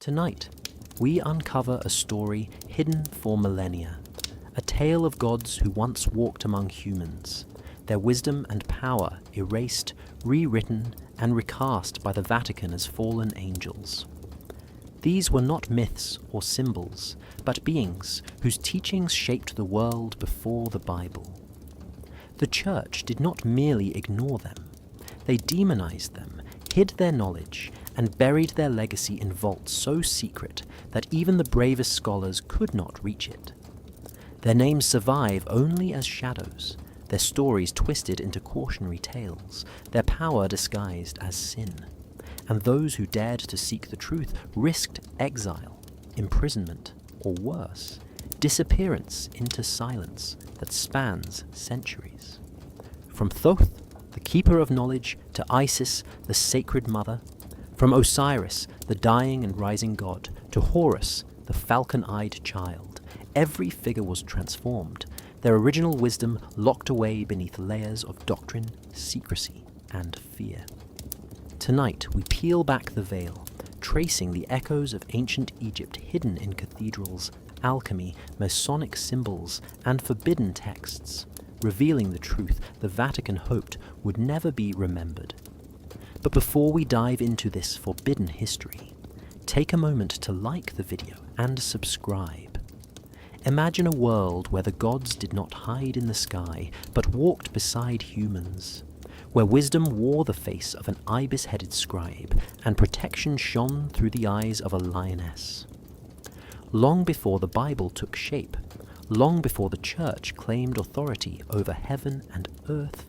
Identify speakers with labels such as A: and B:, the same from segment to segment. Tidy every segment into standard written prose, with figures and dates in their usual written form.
A: Tonight, we uncover a story hidden for millennia, a tale of gods who once walked among humans, their wisdom and power erased, rewritten, and recast by the Vatican as fallen angels. These were not myths or symbols, but beings whose teachings shaped the world before the Bible. The Church did not merely ignore them. They demonized them, hid their knowledge, and buried their legacy in vaults so secret that even the bravest scholars could not reach it. Their names survive only as shadows, their stories twisted into cautionary tales, their power disguised as sin. And those who dared to seek the truth risked exile, imprisonment, or worse, disappearance into silence that spans centuries. From Thoth, the keeper of knowledge, to Isis, the sacred mother, from Osiris, the dying and rising god, to Horus, the falcon-eyed child, every figure was transformed, their original wisdom locked away beneath layers of doctrine, secrecy, and fear. Tonight, we peel back the veil, tracing the echoes of ancient Egypt hidden in cathedrals, alchemy, Masonic symbols, and forbidden texts, revealing the truth the Vatican hoped would never be remembered. But before we dive into this forbidden history, take a moment to like the video and subscribe. Imagine a world where the gods did not hide in the sky, but walked beside humans, where wisdom wore the face of an ibis-headed scribe, and protection shone through the eyes of a lioness. Long before the Bible took shape, long before the Church claimed authority over heaven and earth,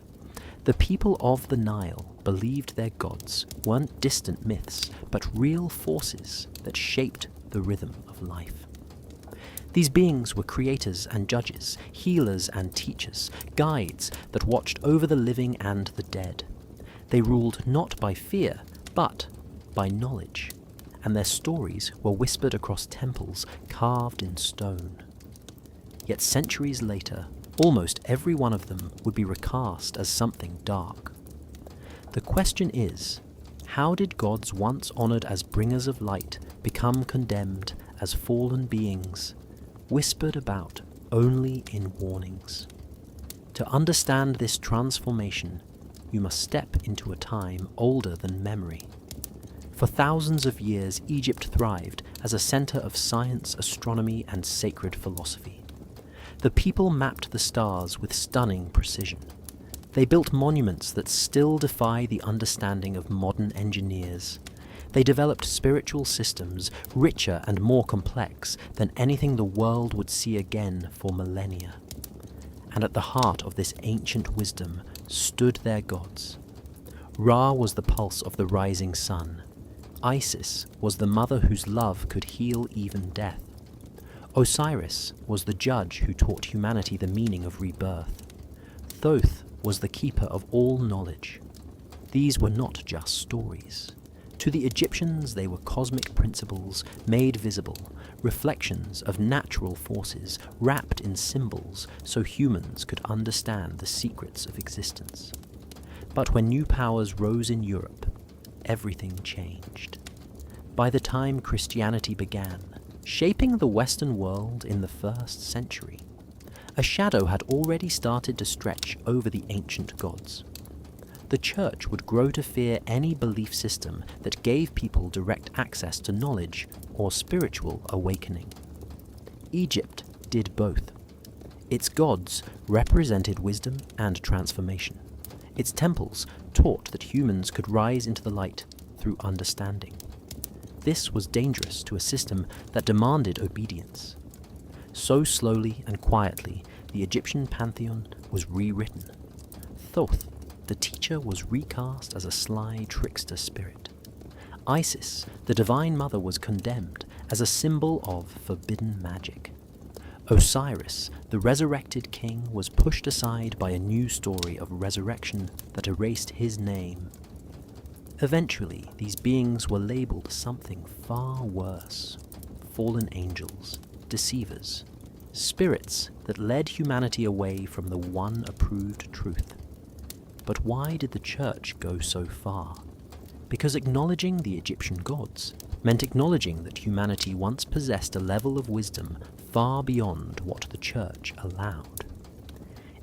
A: the people of the Nile believed their gods weren't distant myths, but real forces that shaped the rhythm of life. These beings were creators and judges, healers and teachers, guides that watched over the living and the dead. They ruled not by fear, but by knowledge, and their stories were whispered across temples carved in stone. Yet centuries later, almost every one of them would be recast as something dark. The question is, how did gods once honored as bringers of light become condemned as fallen beings, whispered about only in warnings? To understand this transformation, you must step into a time older than memory. For thousands of years, Egypt thrived as a center of science, astronomy, and sacred philosophy. The people mapped the stars with stunning precision. They built monuments that still defy the understanding of modern engineers. They developed spiritual systems richer and more complex than anything the world would see again for millennia. And at the heart of this ancient wisdom stood their gods. Ra was the pulse of the rising sun. Isis was the mother whose love could heal even death. Osiris was the judge who taught humanity the meaning of rebirth. Thoth was the keeper of all knowledge. These were not just stories. To the Egyptians, they were cosmic principles made visible, reflections of natural forces wrapped in symbols so humans could understand the secrets of existence. But when new powers rose in Europe, everything changed. By the time Christianity began, shaping the Western world in the 1st century, a shadow had already started to stretch over the ancient gods. The Church would grow to fear any belief system that gave people direct access to knowledge or spiritual awakening. Egypt did both. Its gods represented wisdom and transformation. Its temples taught that humans could rise into the light through understanding. This was dangerous to a system that demanded obedience. So slowly and quietly, the Egyptian pantheon was rewritten. Thoth, the teacher, was recast as a sly trickster spirit. Isis, the divine mother, was condemned as a symbol of forbidden magic. Osiris, the resurrected king, was pushed aside by a new story of resurrection that erased his name. Eventually, these beings were labeled something far worse: fallen angels, deceivers, spirits that led humanity away from the one approved truth. But why did the Church go so far? Because acknowledging the Egyptian gods meant acknowledging that humanity once possessed a level of wisdom far beyond what the Church allowed.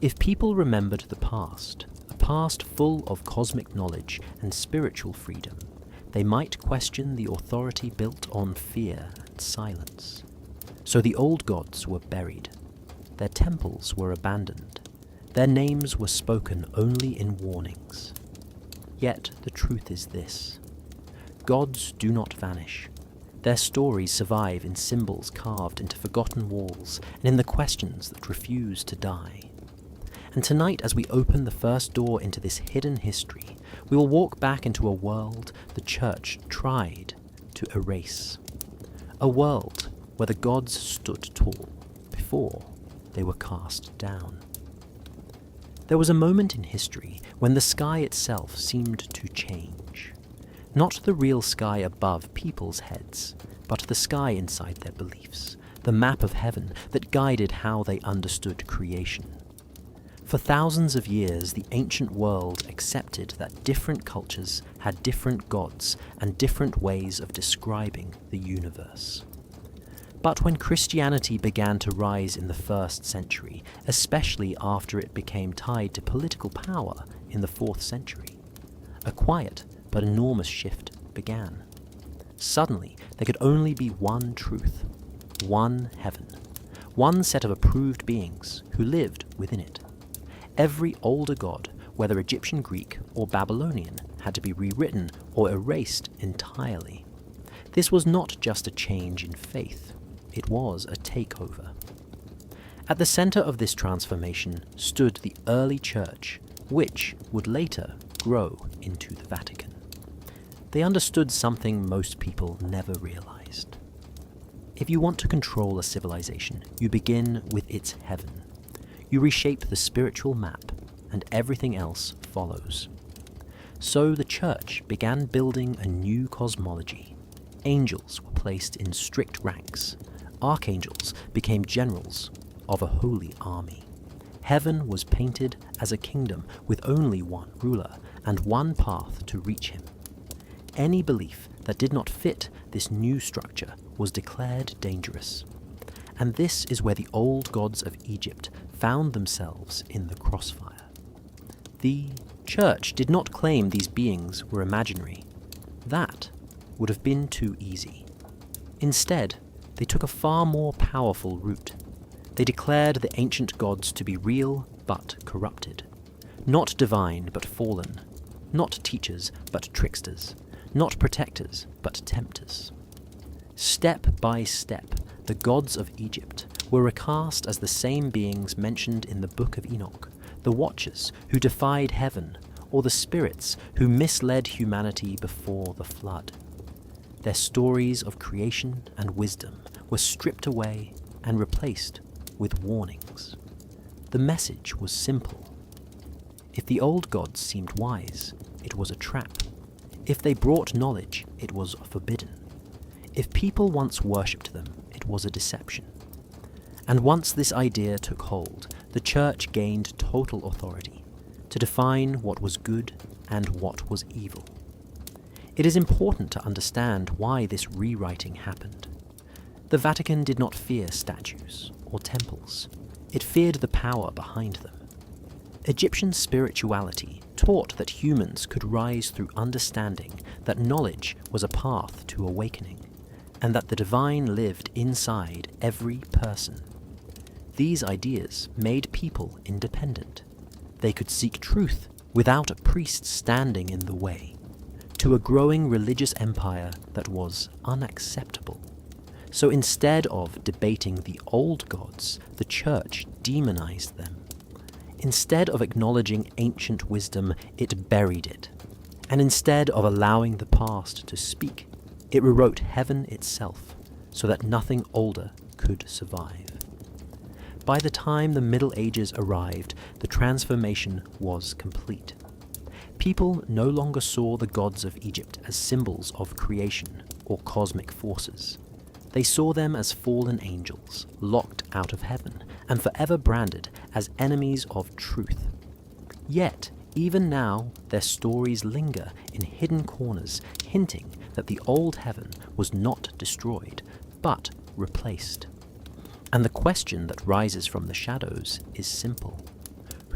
A: If people remembered the past, a past full of cosmic knowledge and spiritual freedom, they might question the authority built on fear and silence. So the old gods were buried. Their temples were abandoned. Their names were spoken only in warnings. Yet the truth is this: gods do not vanish. Their stories survive in symbols carved into forgotten walls and in the questions that refuse to die. And tonight, as we open the first door into this hidden history, we will walk back into a world the Church tried to erase. A world where the gods stood tall before they were cast down. There was a moment in history when the sky itself seemed to change. Not the real sky above people's heads, but the sky inside their beliefs, the map of heaven that guided how they understood creation. For thousands of years, the ancient world accepted that different cultures had different gods and different ways of describing the universe. But when Christianity began to rise in the 1st century, especially after it became tied to political power in the 4th century, a quiet but enormous shift began. Suddenly, there could only be one truth, one heaven, one set of approved beings who lived within it. Every older god, whether Egyptian, Greek, or Babylonian, had to be rewritten or erased entirely. This was not just a change in faith. It was a takeover. At the center of this transformation stood the early church, which would later grow into the Vatican. They understood something most people never realized. If you want to control a civilization, you begin with its heaven. You reshape the spiritual map, and everything else follows. So the church began building a new cosmology. Angels were placed in strict ranks. Archangels became generals of a holy army. Heaven was painted as a kingdom with only one ruler and one path to reach him. Any belief that did not fit this new structure was declared dangerous. And this is where the old gods of Egypt found themselves in the crossfire. The church did not claim these beings were imaginary. That would have been too easy. Instead, they took a far more powerful route. They declared the ancient gods to be real but corrupted, not divine but fallen, not teachers but tricksters, not protectors but tempters. Step by step, the gods of Egypt were recast as the same beings mentioned in the Book of Enoch, the Watchers who defied heaven, or the spirits who misled humanity before the flood. Their stories of creation and wisdom were stripped away and replaced with warnings. The message was simple. If the old gods seemed wise, it was a trap. If they brought knowledge, it was forbidden. If people once worshipped them, it was a deception. And once this idea took hold, the church gained total authority to define what was good and what was evil. It is important to understand why this rewriting happened. The Vatican did not fear statues or temples. It feared the power behind them. Egyptian spirituality taught that humans could rise through understanding that knowledge was a path to awakening, and that the divine lived inside every person. These ideas made people independent. They could seek truth without a priest standing in the way, to a growing religious empire that was unacceptable. So instead of debating the old gods, the church demonized them. Instead of acknowledging ancient wisdom, it buried it. And instead of allowing the past to speak, it rewrote heaven itself so that nothing older could survive. By the time the Middle Ages arrived, the transformation was complete. People no longer saw the gods of Egypt as symbols of creation or cosmic forces. They saw them as fallen angels, locked out of heaven, and forever branded as enemies of truth. Yet, even now, their stories linger in hidden corners, hinting that the old heaven was not destroyed, but replaced. And the question that rises from the shadows is simple.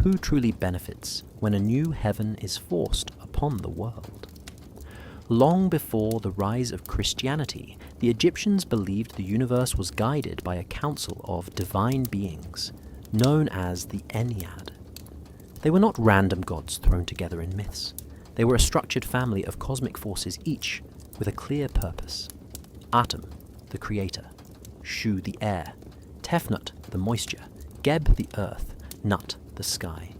A: Who truly benefits when a new heaven is forced upon the world? Long before the rise of Christianity, the Egyptians believed the universe was guided by a council of divine beings, known as the Ennead. They were not random gods thrown together in myths. They were a structured family of cosmic forces, each with a clear purpose. Atum, the creator; Shu, the air; Tefnut, the moisture; Geb, the earth; Nut, the sky;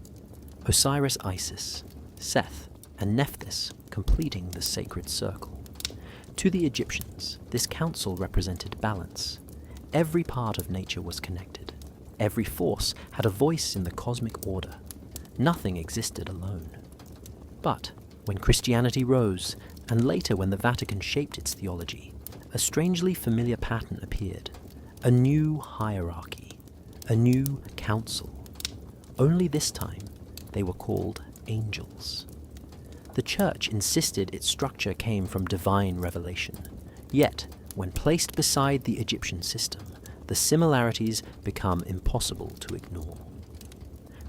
A: Osiris, Isis; Seth, and Nephthys completing the sacred circle. To the Egyptians, this council represented balance. Every part of nature was connected. Every force had a voice in the cosmic order. Nothing existed alone. But when Christianity rose, and later when the Vatican shaped its theology, a strangely familiar pattern appeared. A new hierarchy, a new council. Only this time, they were called angels. The Church insisted its structure came from divine revelation. Yet, when placed beside the Egyptian system, the similarities become impossible to ignore.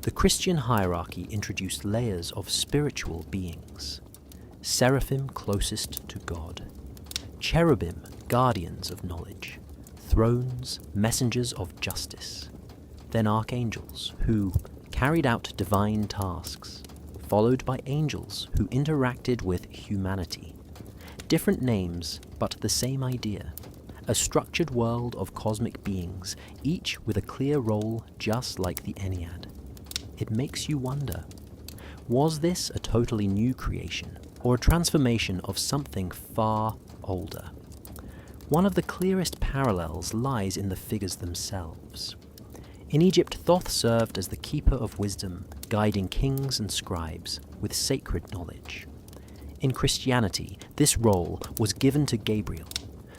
A: The Christian hierarchy introduced layers of spiritual beings. Seraphim closest to God, cherubim guardians of knowledge, thrones messengers of justice, then archangels who carried out divine tasks, followed by angels who interacted with humanity. Different names, but the same idea. A structured world of cosmic beings, each with a clear role just like the Ennead. It makes you wonder, was this a totally new creation, or a transformation of something far older? One of the clearest parallels lies in the figures themselves. In Egypt, Thoth served as the keeper of wisdom, guiding kings and scribes with sacred knowledge. In Christianity, this role was given to Gabriel,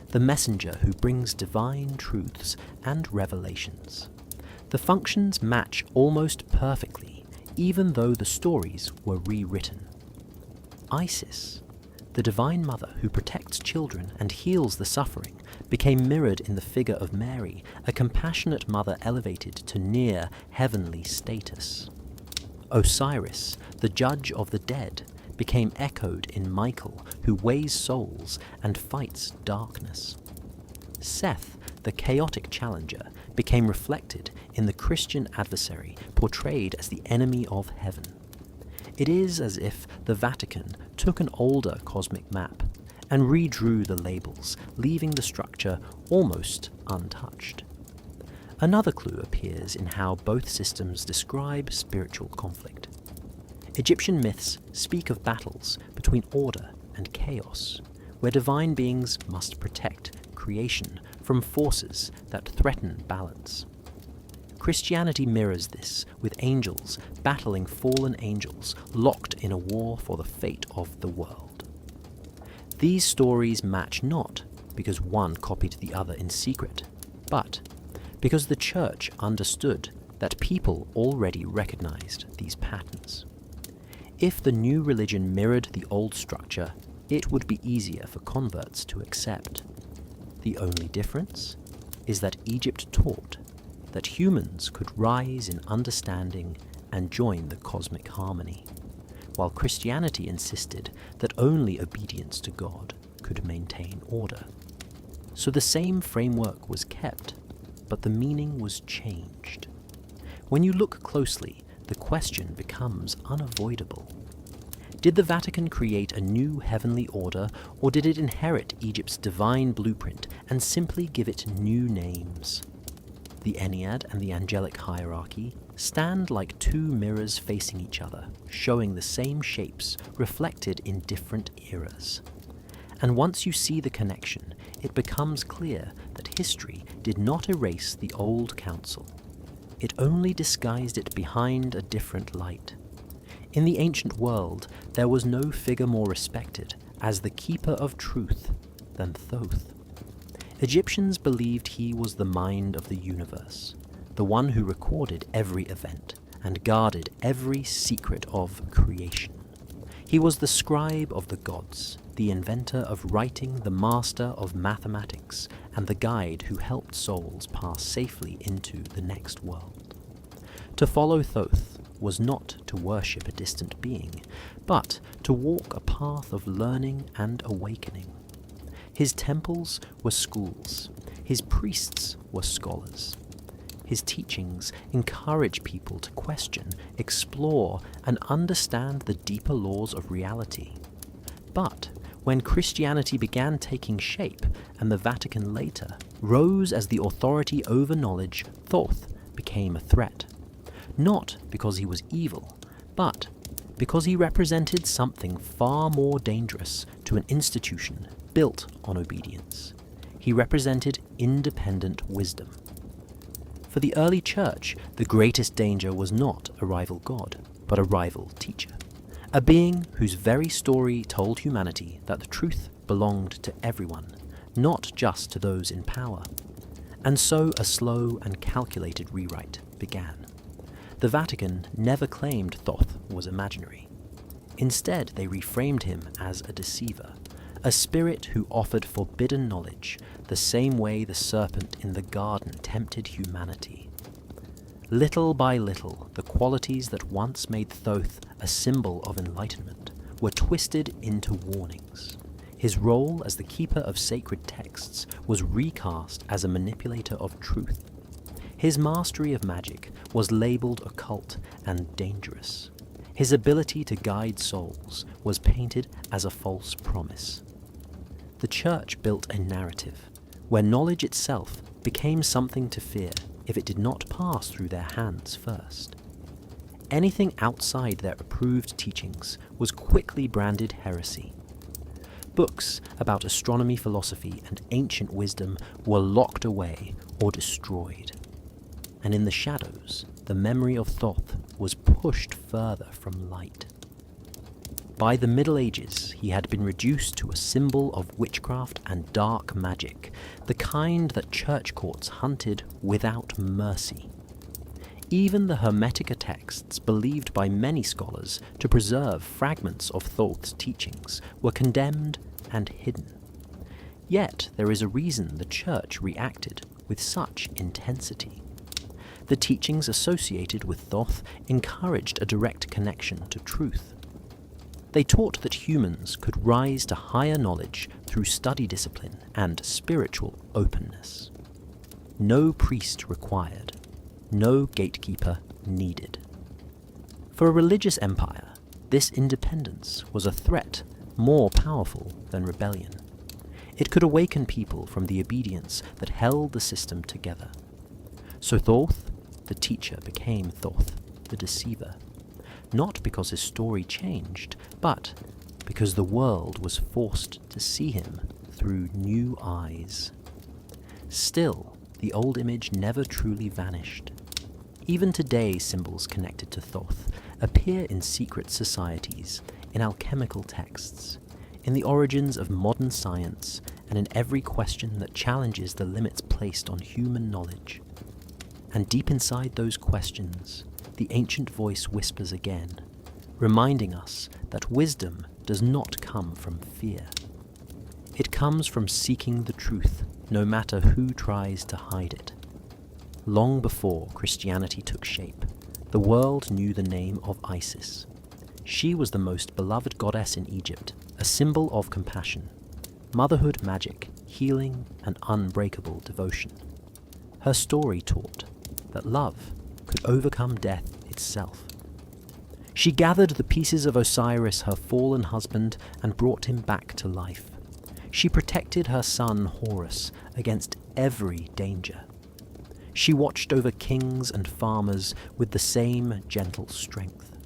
A: the messenger who brings divine truths and revelations. The functions match almost perfectly, even though the stories were rewritten. Isis, the divine mother who protects children and heals the suffering, became mirrored in the figure of Mary, a compassionate mother elevated to near heavenly status. Osiris, the judge of the dead, became echoed in Michael, who weighs souls and fights darkness. Seth, the chaotic challenger, became reflected in the Christian adversary, portrayed as the enemy of heaven. It is as if the Vatican took an older cosmic map and redrew the labels, leaving the structure almost untouched. Another clue appears in how both systems describe spiritual conflict. Egyptian myths speak of battles between order and chaos, where divine beings must protect creation from forces that threaten balance. Christianity mirrors this, with angels battling fallen angels locked in a war for the fate of the world. These stories match not because one copied the other in secret, but because the Church understood that people already recognized these patterns. If the new religion mirrored the old structure, it would be easier for converts to accept. The only difference is that Egypt taught that humans could rise in understanding and join the cosmic harmony, while Christianity insisted that only obedience to God could maintain order. So the same framework was kept, but the meaning was changed. When you look closely, the question becomes unavoidable. Did the Vatican create a new heavenly order, or did it inherit Egypt's divine blueprint and simply give it new names? The Ennead and the angelic hierarchy stand like two mirrors facing each other, showing the same shapes reflected in different eras. And once you see the connection, it becomes clear that history did not erase the old council. It only disguised it behind a different light. In the ancient world, there was no figure more respected as the keeper of truth than Thoth. Egyptians believed he was the mind of the universe, the one who recorded every event and guarded every secret of creation. He was the scribe of the gods, the inventor of writing, the master of mathematics, and the guide who helped souls pass safely into the next world. To follow Thoth was not to worship a distant being, but to walk a path of learning and awakening. His temples were schools, his priests were scholars. His teachings encourage people to question, explore, and understand the deeper laws of reality. But when Christianity began taking shape, and the Vatican later rose as the authority over knowledge, Thoth became a threat. Not because he was evil, but because he represented something far more dangerous to an institution built on obedience. He represented independent wisdom. For the early church, the greatest danger was not a rival god, but a rival teacher. A being whose very story told humanity that the truth belonged to everyone, not just to those in power. And so a slow and calculated rewrite began. The Vatican never claimed Thoth was imaginary. Instead, they reframed him as a deceiver, a spirit who offered forbidden knowledge, the same way the serpent in the garden tempted humanity. Little by little, the qualities that once made Thoth a symbol of enlightenment were twisted into warnings. His role as the keeper of sacred texts was recast as a manipulator of truth. His mastery of magic was labeled occult and dangerous. His ability to guide souls was painted as a false promise. The church built a narrative where knowledge itself became something to fear if it did not pass through their hands first. Anything outside their approved teachings was quickly branded heresy. Books about astronomy, philosophy, and ancient wisdom were locked away or destroyed. And in the shadows, the memory of Thoth was pushed further from light. By the Middle Ages, he had been reduced to a symbol of witchcraft and dark magic, the kind that church courts hunted without mercy. Even the Hermetica texts, believed by many scholars to preserve fragments of Thoth's teachings, were condemned and hidden. Yet there is a reason the church reacted with such intensity. The teachings associated with Thoth encouraged a direct connection to truth. They taught that humans could rise to higher knowledge through study discipline and spiritual openness. No priest required, no gatekeeper needed. For a religious empire, this independence was a threat more powerful than rebellion. It could awaken people from the obedience that held the system together. So Thoth, the teacher, became Thoth, the deceiver. Not because his story changed, but because the world was forced to see him through new eyes. Still, the old image never truly vanished. Even today, symbols connected to Thoth appear in secret societies, in alchemical texts, in the origins of modern science, and in every question that challenges the limits placed on human knowledge. And deep inside those questions, the ancient voice whispers again, reminding us that wisdom does not come from fear. It comes from seeking the truth, no matter who tries to hide it. Long before Christianity took shape, the world knew the name of Isis. She was the most beloved goddess in Egypt, a symbol of compassion, motherhood magic, healing, and unbreakable devotion. Her story taught that love could overcome death itself. She gathered the pieces of Osiris, her fallen husband, and brought him back to life. She protected her son Horus against every danger. She watched over kings and farmers with the same gentle strength.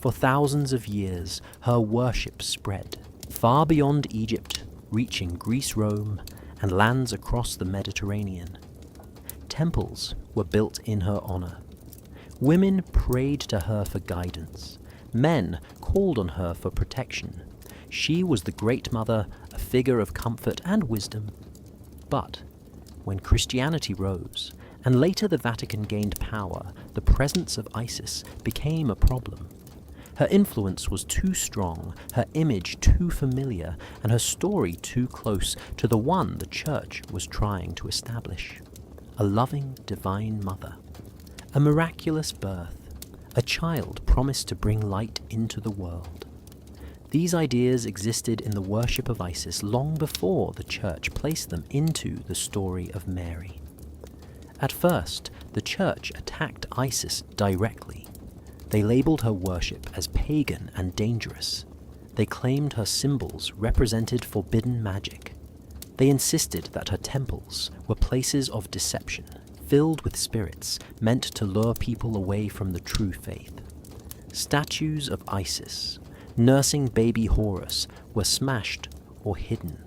A: For thousands of years, her worship spread far beyond Egypt, reaching Greece, Rome, and lands across the Mediterranean. Temples were built in her honor. Women prayed to her for guidance. Men called on her for protection. She was the Great Mother, a figure of comfort and wisdom. But when Christianity rose, and later the Vatican gained power, the presence of Isis became a problem. Her influence was too strong, her image too familiar, and her story too close to the one the Church was trying to establish. A loving divine mother. A miraculous birth. A child promised to bring light into the world. These ideas existed in the worship of Isis long before the Church placed them into the story of Mary. At first, the Church attacked Isis directly. They labeled her worship as pagan and dangerous. They claimed her symbols represented forbidden magic. They insisted that her temples were places of deception, filled with spirits meant to lure people away from the true faith. Statues of Isis, nursing baby Horus, were smashed or hidden.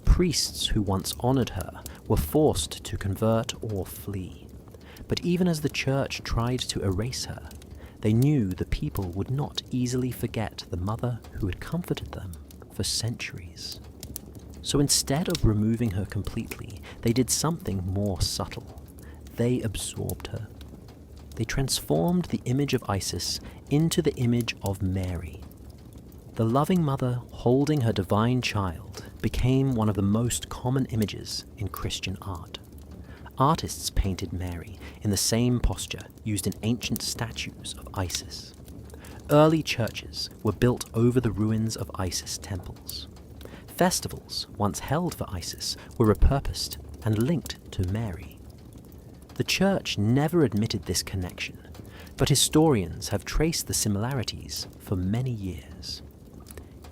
A: Priests who once honored her were forced to convert or flee. But even as the Church tried to erase her, they knew the people would not easily forget the mother who had comforted them for centuries. So instead of removing her completely, they did something more subtle. They absorbed her. They transformed the image of Isis into the image of Mary. The loving mother holding her divine child became one of the most common images in Christian art. Artists painted Mary in the same posture used in ancient statues of Isis. Early churches were built over the ruins of Isis temples. Festivals, once held for Isis, were repurposed and linked to Mary. The Church never admitted this connection, but historians have traced the similarities for many years.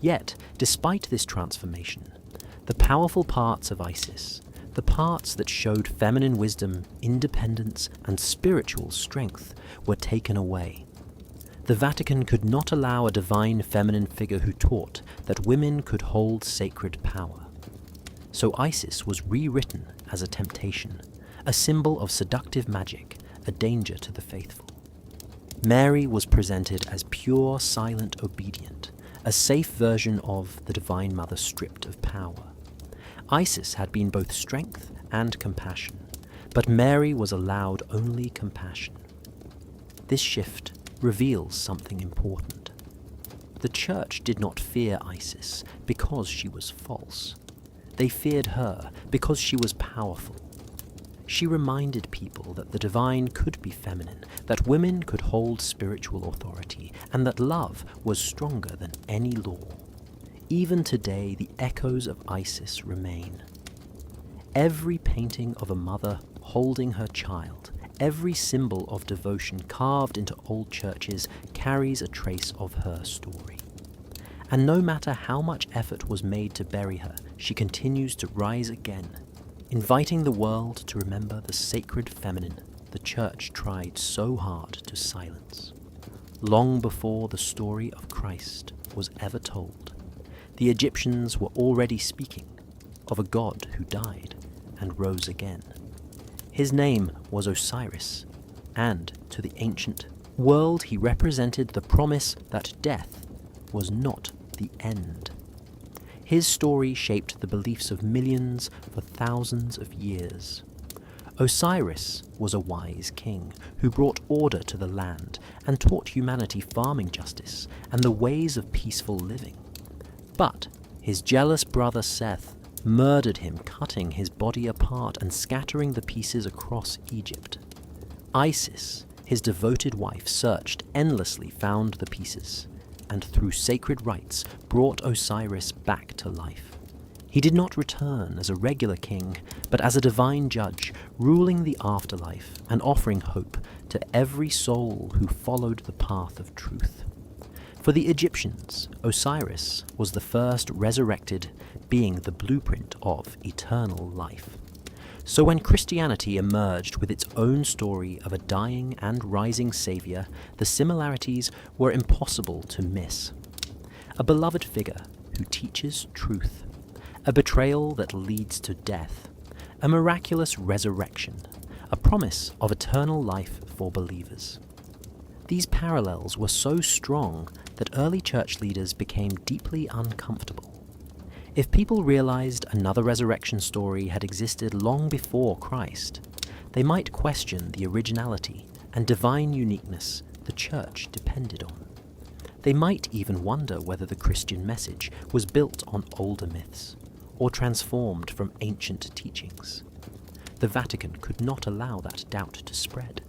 A: Yet, despite this transformation, the powerful parts of Isis, the parts that showed feminine wisdom, independence, and spiritual strength, were taken away. The Vatican could not allow a divine feminine figure who taught that women could hold sacred power. So Isis was rewritten as a temptation, a symbol of seductive magic, a danger to the faithful. Mary was presented as pure, silent, obedient, a safe version of the Divine Mother stripped of power. Isis had been both strength and compassion, but Mary was allowed only compassion. This shift reveals something important. The Church did not fear Isis because she was false. They feared her because she was powerful. She reminded people that the divine could be feminine, that women could hold spiritual authority, and that love was stronger than any law. Even today, the echoes of Isis remain. Every painting of a mother holding her child, every symbol of devotion carved into old churches carries a trace of her story. And no matter how much effort was made to bury her, she continues to rise again, inviting the world to remember the sacred feminine the Church tried so hard to silence. Long before the story of Christ was ever told, the Egyptians were already speaking of a god who died and rose again. His name was Osiris, and to the ancient world he represented the promise that death was not the end. His story shaped the beliefs of millions for thousands of years. Osiris was a wise king who brought order to the land and taught humanity farming justice and the ways of peaceful living. But his jealous brother Seth murdered him, cutting his body apart and scattering the pieces across Egypt. Isis, his devoted wife, searched endlessly, found the pieces, and through sacred rites brought Osiris back to life. He did not return as a regular king, but as a divine judge, ruling the afterlife and offering hope to every soul who followed the path of truth. For the Egyptians, Osiris was the first resurrected, being the blueprint of eternal life. So when Christianity emerged with its own story of a dying and rising Saviour, the similarities were impossible to miss. A beloved figure who teaches truth, a betrayal that leads to death, a miraculous resurrection, a promise of eternal life for believers. These parallels were so strong that early church leaders became deeply uncomfortable. If people realized another resurrection story had existed long before Christ, they might question the originality and divine uniqueness the church depended on. They might even wonder whether the Christian message was built on older myths, or transformed from ancient teachings. The Vatican could not allow that doubt to spread.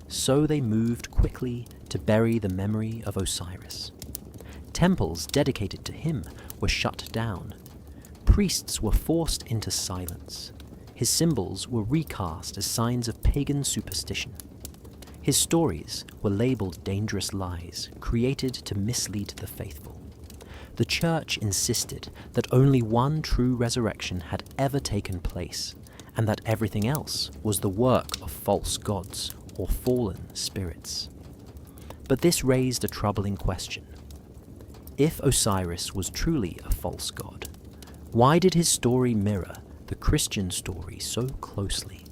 A: So they moved quickly to bury the memory of Osiris. Temples dedicated to him were shut down. Priests were forced into silence. His symbols were recast as signs of pagan superstition. His stories were labeled dangerous lies, created to mislead the faithful. The Church insisted that only one true resurrection had ever taken place, and that everything else was the work of false gods or fallen spirits. But this raised a troubling question. If Osiris was truly a false god, why did his story mirror the Christian story so closely?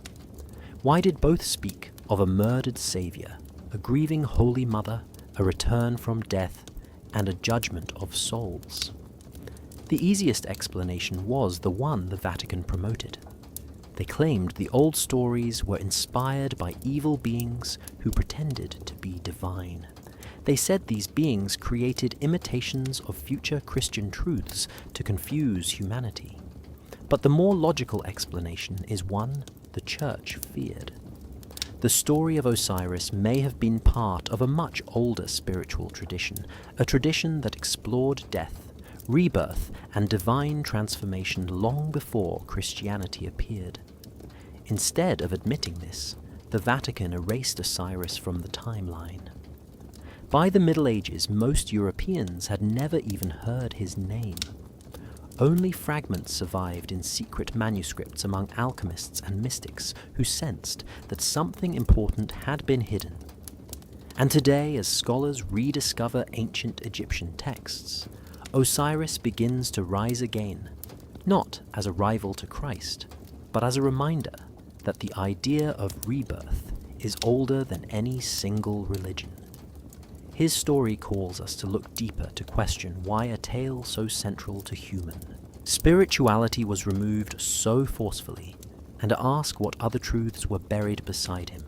A: Why did both speak of a murdered saviour, a grieving holy mother, a return from death, and a judgment of souls? The easiest explanation was the one the Vatican promoted. They claimed the old stories were inspired by evil beings who pretended to be divine. They said these beings created imitations of future Christian truths to confuse humanity. But the more logical explanation is one the Church feared. The story of Osiris may have been part of a much older spiritual tradition, a tradition that explored death, rebirth, and divine transformation long before Christianity appeared. Instead of admitting this, the Vatican erased Osiris from the timeline. By the Middle Ages, most Europeans had never even heard his name. Only fragments survived in secret manuscripts among alchemists and mystics who sensed that something important had been hidden. And today, as scholars rediscover ancient Egyptian texts, Osiris begins to rise again, not as a rival to Christ, but as a reminder that the idea of rebirth is older than any single religion. His story calls us to look deeper to question why a tale so central to human spirituality was removed so forcefully, and to ask what other truths were buried beside him.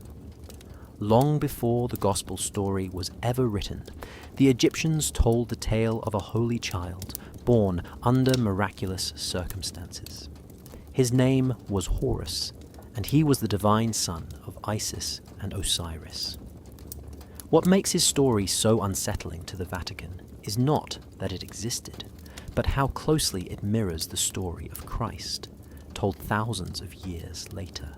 A: Long before the gospel story was ever written, the Egyptians told the tale of a holy child born under miraculous circumstances. His name was Horus, and he was the divine son of Isis and Osiris. What makes his story so unsettling to the Vatican is not that it existed, but how closely it mirrors the story of Christ, told thousands of years later.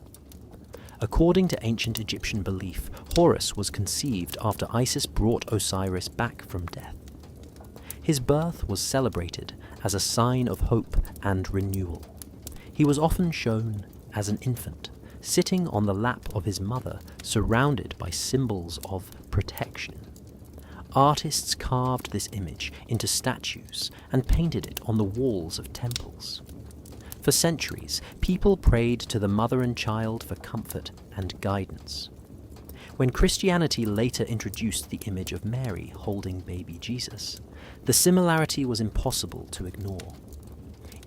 A: According to ancient Egyptian belief, Horus was conceived after Isis brought Osiris back from death. His birth was celebrated as a sign of hope and renewal. He was often shown as an infant, sitting on the lap of his mother, surrounded by symbols of protection. Artists carved this image into statues and painted it on the walls of temples. For centuries, people prayed to the mother and child for comfort and guidance. When Christianity later introduced the image of Mary holding baby Jesus, the similarity was impossible to ignore.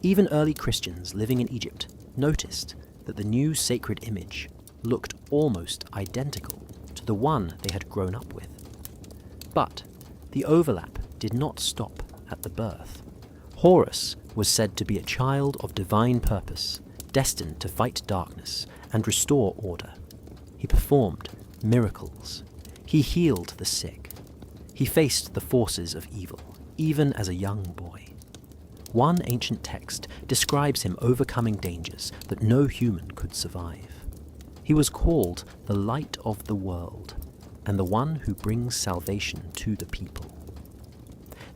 A: Even early Christians living in Egypt noticed that the new sacred image looked almost identical to the one they had grown up with. But the overlap did not stop at the birth. Horus was said to be a child of divine purpose, destined to fight darkness and restore order. He performed miracles. He healed the sick. He faced the forces of evil, even as a young boy. One ancient text describes him overcoming dangers that no human could survive. He was called the light of the world, and the one who brings salvation to the people.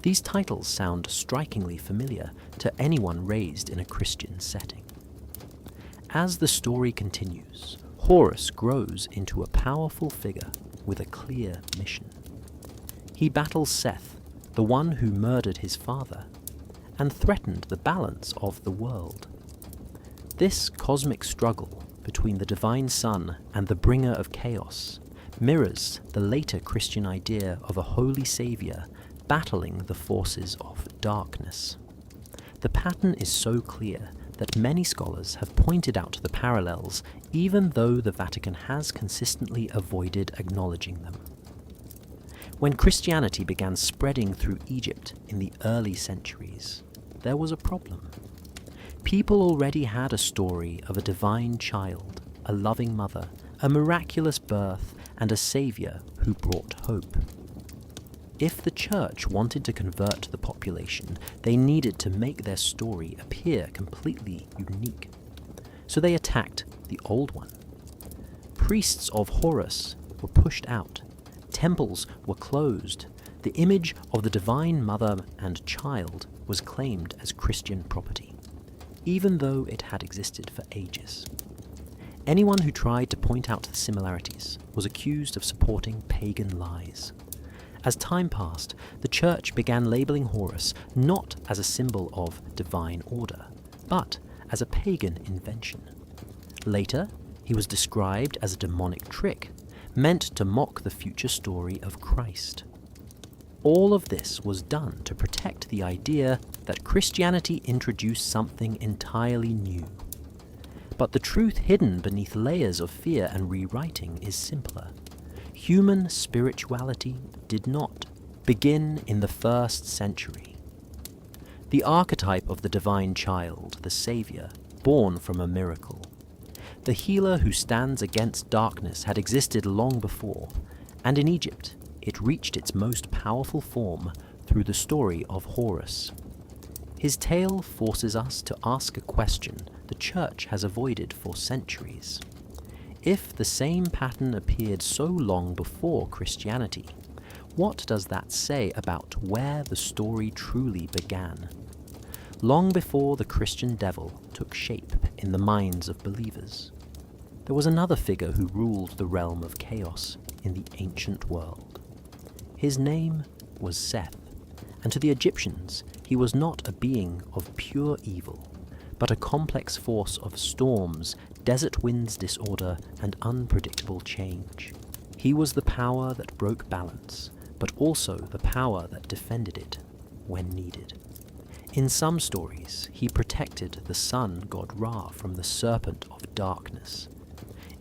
A: These titles sound strikingly familiar to anyone raised in a Christian setting. As the story continues, Horus grows into a powerful figure with a clear mission. He battles Seth, the one who murdered his father, and threatened the balance of the world. This cosmic struggle between the divine son and the bringer of chaos mirrors the later Christian idea of a holy savior battling the forces of darkness. The pattern is so clear that many scholars have pointed out the parallels, even though the Vatican has consistently avoided acknowledging them. When Christianity began spreading through Egypt in the early centuries, there was a problem. People already had a story of a divine child, a loving mother, a miraculous birth, and a savior who brought hope. If the church wanted to convert the population, they needed to make their story appear completely unique. So they attacked the old one. Priests of Horus were pushed out. Temples were closed. The image of the divine mother and child was claimed as Christian property, even though it had existed for ages. Anyone who tried to point out the similarities was accused of supporting pagan lies. As time passed, the church began labeling Horus not as a symbol of divine order, but as a pagan invention. Later, he was described as a demonic trick, meant to mock the future story of Christ. All of this was done to protect the idea that Christianity introduced something entirely new. But the truth hidden beneath layers of fear and rewriting is simpler. Human spirituality did not begin in the 1st century. The archetype of the divine child, the savior, born from a miracle. The healer who stands against darkness had existed long before, and in Egypt it reached its most powerful form through the story of Horus. His tale forces us to ask a question the church has avoided for centuries. If the same pattern appeared so long before Christianity, what does that say about where the story truly began? Long before the Christian devil took shape in the minds of believers, there was another figure who ruled the realm of chaos in the ancient world. His name was Seth, and to the Egyptians he was not a being of pure evil, but a complex force of storms, desert winds, disorder, and unpredictable change. He was the power that broke balance, but also the power that defended it when needed. In some stories, he protected the sun god Ra from the serpent of darkness.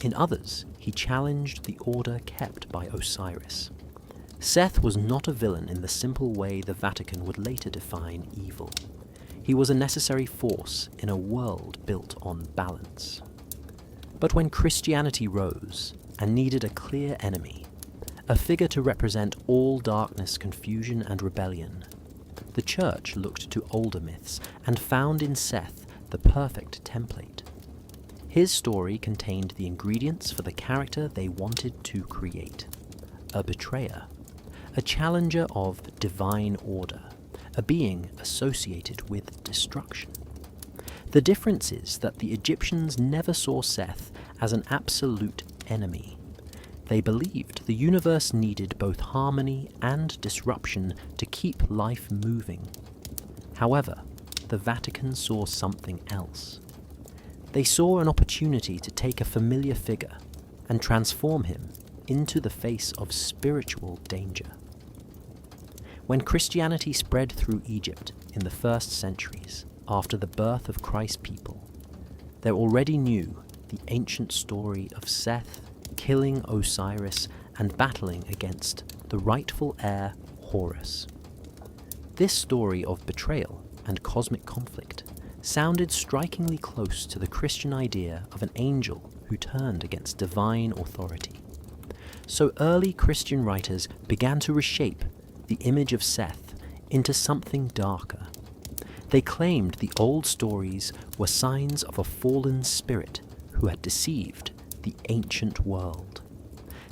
A: In others, he challenged the order kept by Osiris. Seth was not a villain in the simple way the Vatican would later define evil. He was a necessary force in a world built on balance. But when Christianity rose and needed a clear enemy, a figure to represent all darkness, confusion, and rebellion, the church looked to older myths and found in Seth the perfect template. His story contained the ingredients for the character they wanted to create: a betrayer, a challenger of divine order, a being associated with destruction. The difference is that the Egyptians never saw Seth as an absolute enemy. They believed the universe needed both harmony and disruption to keep life moving. However, the Vatican saw something else. They saw an opportunity to take a familiar figure and transform him into the face of spiritual danger. When Christianity spread through Egypt in the 1st centuries after the birth of Christ's people, they already knew the ancient story of Seth killing Osiris and battling against the rightful heir Horus. This story of betrayal and cosmic conflict sounded strikingly close to the Christian idea of an angel who turned against divine authority. So early Christian writers began to reshape the image of Seth into something darker. They claimed the old stories were signs of a fallen spirit who had deceived the ancient world.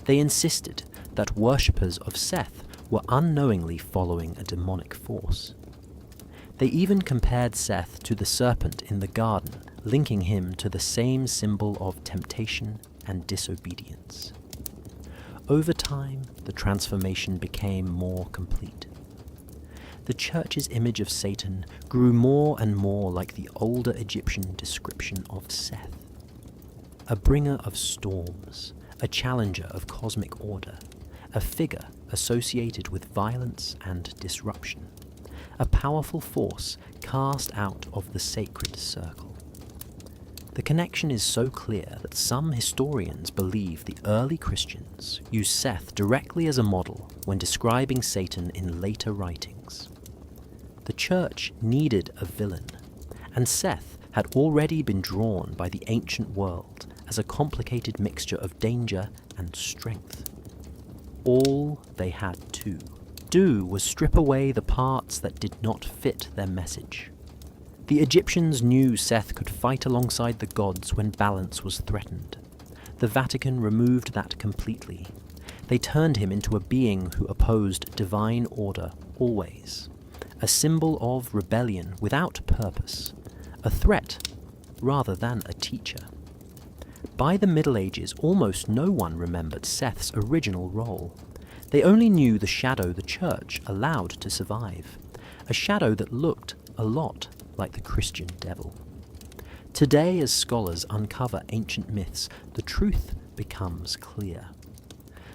A: They insisted that worshippers of Seth were unknowingly following a demonic force. They even compared Seth to the serpent in the garden, linking him to the same symbol of temptation and disobedience. Over time, the transformation became more complete. The church's image of Satan grew more and more like the older Egyptian description of Seth: a bringer of storms, a challenger of cosmic order, a figure associated with violence and disruption, a powerful force cast out of the sacred circle. The connection is so clear that some historians believe the early Christians used Seth directly as a model when describing Satan in later writings. The church needed a villain, and Seth had already been drawn by the ancient world as a complicated mixture of danger and strength. All they had to do was strip away the parts that did not fit their message. The Egyptians knew Seth could fight alongside the gods when balance was threatened. The Vatican removed that completely. They turned him into a being who opposed divine order always, a symbol of rebellion without purpose, a threat rather than a teacher. By the Middle Ages, almost no one remembered Seth's original role. They only knew the shadow the church allowed to survive, a shadow that looked a lot like the Christian devil. Today, as scholars uncover ancient myths, the truth becomes clear.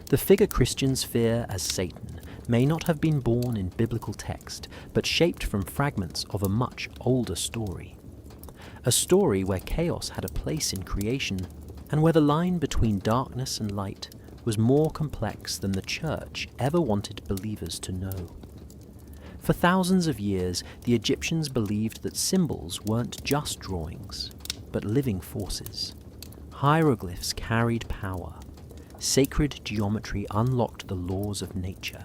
A: The figure Christians fear as Satan may not have been born in biblical text, but shaped from fragments of a much older story. A story where chaos had a place in creation, and where the line between darkness and light was more complex than the church ever wanted believers to know. For thousands of years, the Egyptians believed that symbols weren't just drawings, but living forces. Hieroglyphs carried power. Sacred geometry unlocked the laws of nature.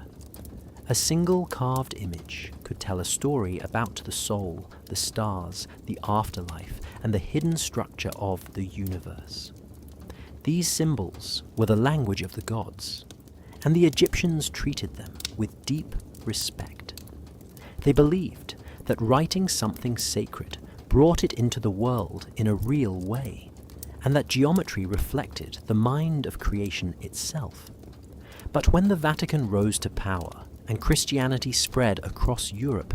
A: A single carved image could tell a story about the soul, the stars, the afterlife, and the hidden structure of the universe. These symbols were the language of the gods, and the Egyptians treated them with deep respect. They believed that writing something sacred brought it into the world in a real way, and that geometry reflected the mind of creation itself. But when the Vatican rose to power and Christianity spread across Europe,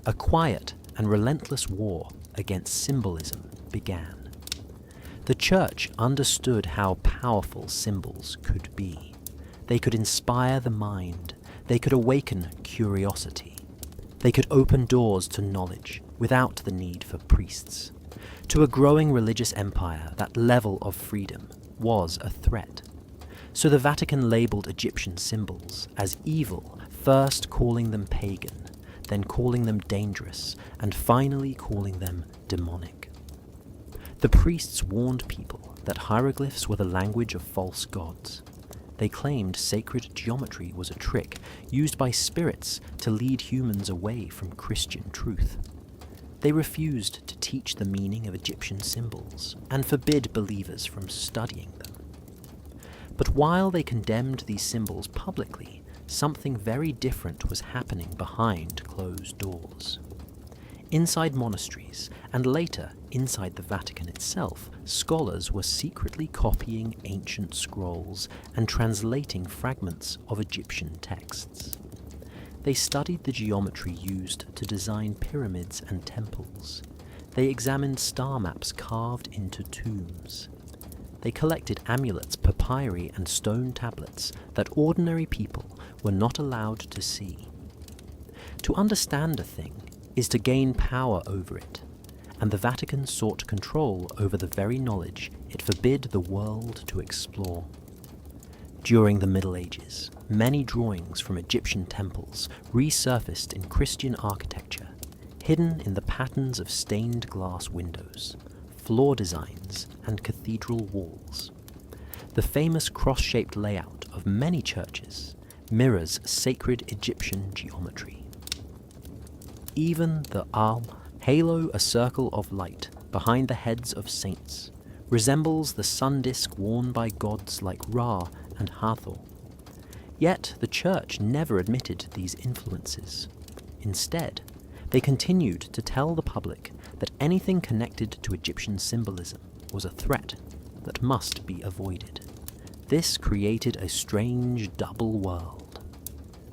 A: a quiet and relentless war against symbolism began. The Church understood how powerful symbols could be. They could inspire the mind. They could awaken curiosity. They could open doors to knowledge without the need for priests. To a growing religious empire, that level of freedom was a threat. So the Vatican labeled Egyptian symbols as evil, first calling them pagan, then calling them dangerous, and finally calling them demonic. The priests warned people that hieroglyphs were the language of false gods. They claimed sacred geometry was a trick used by spirits to lead humans away from Christian truth. They refused to teach the meaning of Egyptian symbols and forbid believers from studying them. But while they condemned these symbols publicly, something very different was happening behind closed doors. Inside monasteries, and later inside the Vatican itself, scholars were secretly copying ancient scrolls and translating fragments of Egyptian texts. They studied the geometry used to design pyramids and temples. They examined star maps carved into tombs. They collected amulets, papyri, and stone tablets that ordinary people were not allowed to see. To understand a thing is to gain power over it, and the Vatican sought control over the very knowledge it forbid the world to explore. During the Middle Ages, many drawings from Egyptian temples resurfaced in Christian architecture, hidden in the patterns of stained glass windows, floor designs, and cathedral walls. The famous cross-shaped layout of many churches mirrors sacred Egyptian geometry. Even the halo, a circle of light behind the heads of saints, resembles the sun disk worn by gods like Ra and Hathor. Yet the Church never admitted these influences. Instead, they continued to tell the public that anything connected to Egyptian symbolism was a threat that must be avoided. This created a strange double world.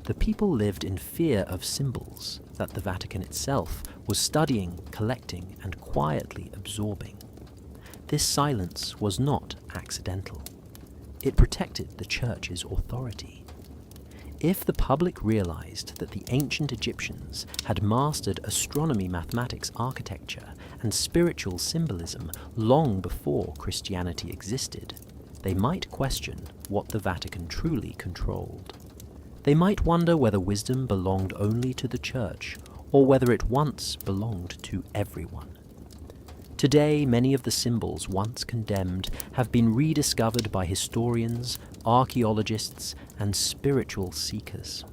A: The people lived in fear of symbols that the Vatican itself was studying, collecting, and quietly absorbing. This silence was not accidental. It protected the Church's authority. If the public realized that the ancient Egyptians had mastered astronomy, mathematics, architecture, and spiritual symbolism long before Christianity existed, they might question what the Vatican truly controlled. They might wonder whether wisdom belonged only to the Church, or whether it once belonged to everyone. Today, many of the symbols once condemned have been rediscovered by historians, archaeologists, and spiritual seekers.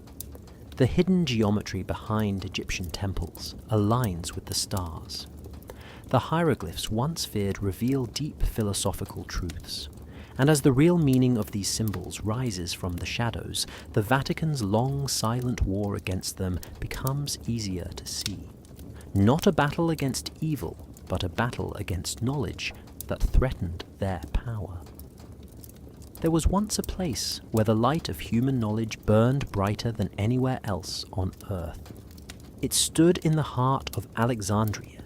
A: The hidden geometry behind Egyptian temples aligns with the stars. The hieroglyphs once feared reveal deep philosophical truths. And as the real meaning of these symbols rises from the shadows, the Vatican's long silent war against them becomes easier to see. Not a battle against evil, but a battle against knowledge that threatened their power. There was once a place where the light of human knowledge burned brighter than anywhere else on earth. It stood in the heart of Alexandria,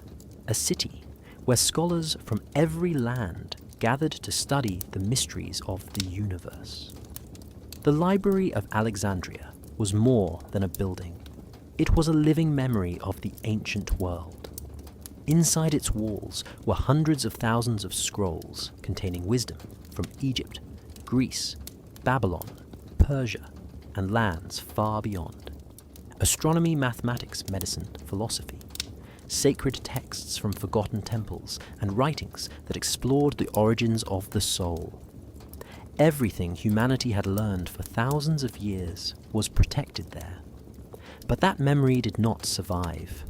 A: a city where scholars from every land gathered to study the mysteries of the universe. The Library of Alexandria was more than a building. It was a living memory of the ancient world. Inside its walls were hundreds of thousands of scrolls containing wisdom from Egypt, Greece, Babylon, Persia, and lands far beyond. Astronomy, mathematics, medicine, philosophy. Sacred texts from forgotten temples, and writings that explored the origins of the soul. Everything humanity had learned for thousands of years was protected there. But that memory did not survive.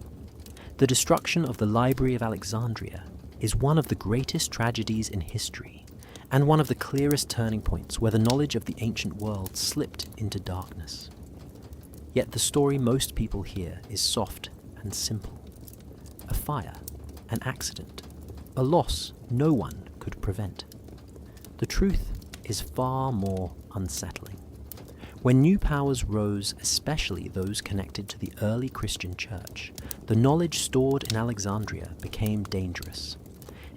A: The destruction of the Library of Alexandria is one of the greatest tragedies in history, and one of the clearest turning points where the knowledge of the ancient world slipped into darkness. Yet the story most people hear is soft and simple. A fire, an accident, a loss no one could prevent. The truth is far more unsettling. When new powers rose, especially those connected to the early Christian church, the knowledge stored in Alexandria became dangerous.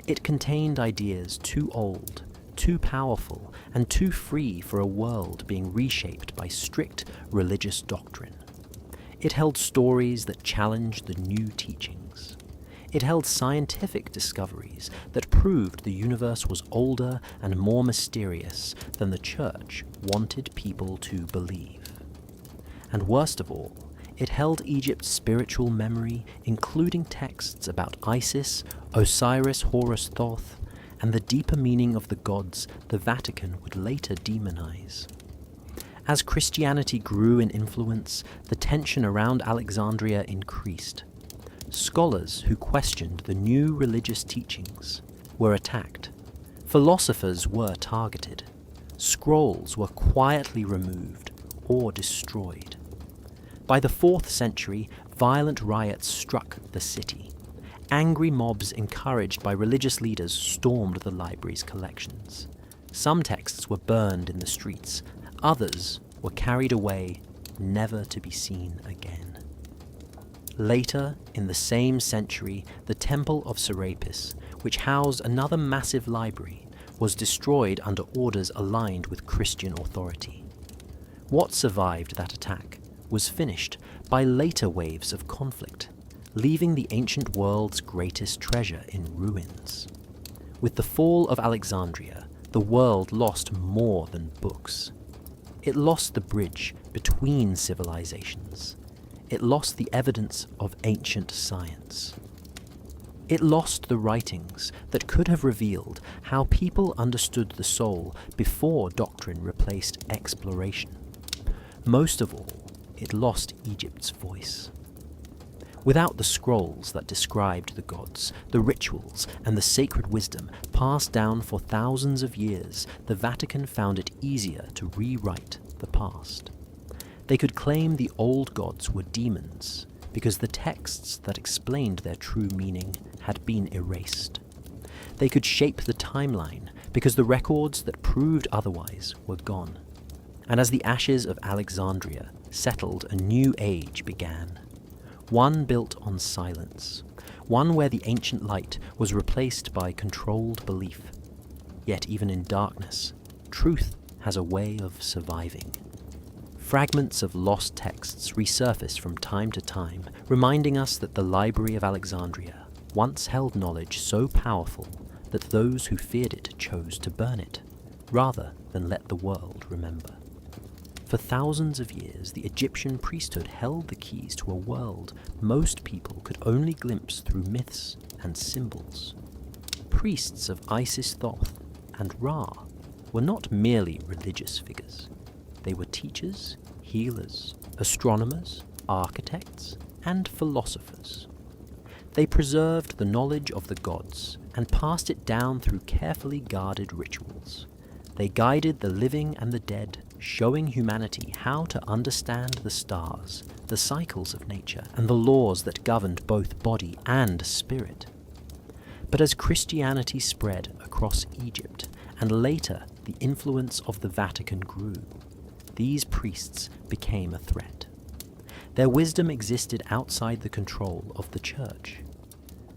A: It contained ideas too old, too powerful, and too free for a world being reshaped by strict religious doctrine. It held stories that challenged the new teachings. It held scientific discoveries that proved the universe was older and more mysterious than the Church wanted people to believe. And worst of all, it held Egypt's spiritual memory, including texts about Isis, Osiris, Horus, Thoth, and the deeper meaning of the gods the Vatican would later demonize. As Christianity grew in influence, the tension around Alexandria increased. Scholars who questioned the new religious teachings were attacked. Philosophers were targeted. Scrolls were quietly removed or destroyed. By the 4th century, violent riots struck the city. Angry mobs encouraged by religious leaders stormed the library's collections. Some texts were burned in the streets. Others were carried away, never to be seen again. Later, in the same century, the Temple of Serapis, which housed another massive library, was destroyed under orders aligned with Christian authority. What survived that attack was finished by later waves of conflict, leaving the ancient world's greatest treasure in ruins. With the fall of Alexandria, the world lost more than books. It lost the bridge between civilizations. It lost the evidence of ancient science. It lost the writings that could have revealed how people understood the soul before doctrine replaced exploration. Most of all, it lost Egypt's voice. Without the scrolls that described the gods, the rituals, and the sacred wisdom passed down for thousands of years, the Vatican found it easier to rewrite the past. They could claim the old gods were demons because the texts that explained their true meaning had been erased. They could shape the timeline because the records that proved otherwise were gone. And as the ashes of Alexandria settled, a new age began. One built on silence, one where the ancient light was replaced by controlled belief. Yet even in darkness, truth has a way of surviving. Fragments of lost texts resurface from time to time, reminding us that the Library of Alexandria once held knowledge so powerful that those who feared it chose to burn it, rather than let the world remember. For thousands of years, the Egyptian priesthood held the keys to a world most people could only glimpse through myths and symbols. Priests of Isis, Thoth, and Ra were not merely religious figures. They were teachers, healers, astronomers, architects, and philosophers. They preserved the knowledge of the gods and passed it down through carefully guarded rituals. They guided the living and the dead, showing humanity how to understand the stars, the cycles of nature, and the laws that governed both body and spirit. But as Christianity spread across Egypt, and later the influence of the Vatican grew, these priests became a threat. Their wisdom existed outside the control of the Church.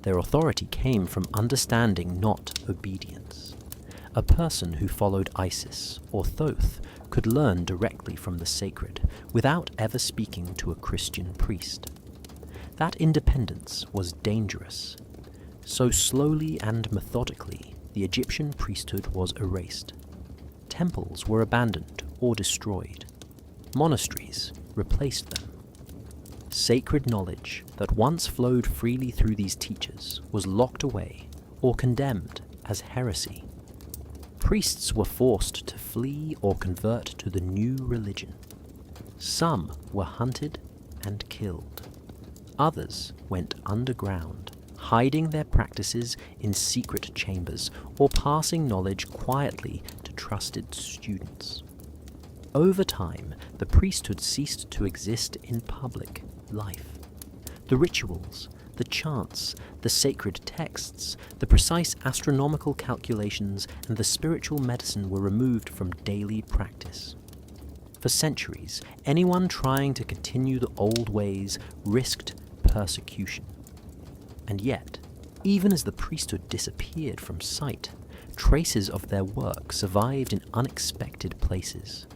A: Their authority came from understanding, not obedience. A person who followed Isis or Thoth could learn directly from the sacred without ever speaking to a Christian priest. That independence was dangerous. So slowly and methodically, the Egyptian priesthood was erased. Temples were abandoned or destroyed. Monasteries replaced them. Sacred knowledge that once flowed freely through these teachers was locked away or condemned as heresy. Priests were forced to flee or convert to the new religion. Some were hunted and killed. Others went underground, hiding their practices in secret chambers or passing knowledge quietly to trusted students. Over time, the priesthood ceased to exist in public life. The rituals, the chants, the sacred texts, the precise astronomical calculations, and the spiritual medicine were removed from daily practice. For centuries, anyone trying to continue the old ways risked persecution. And yet, even as the priesthood disappeared from sight, traces of their work survived in unexpected places.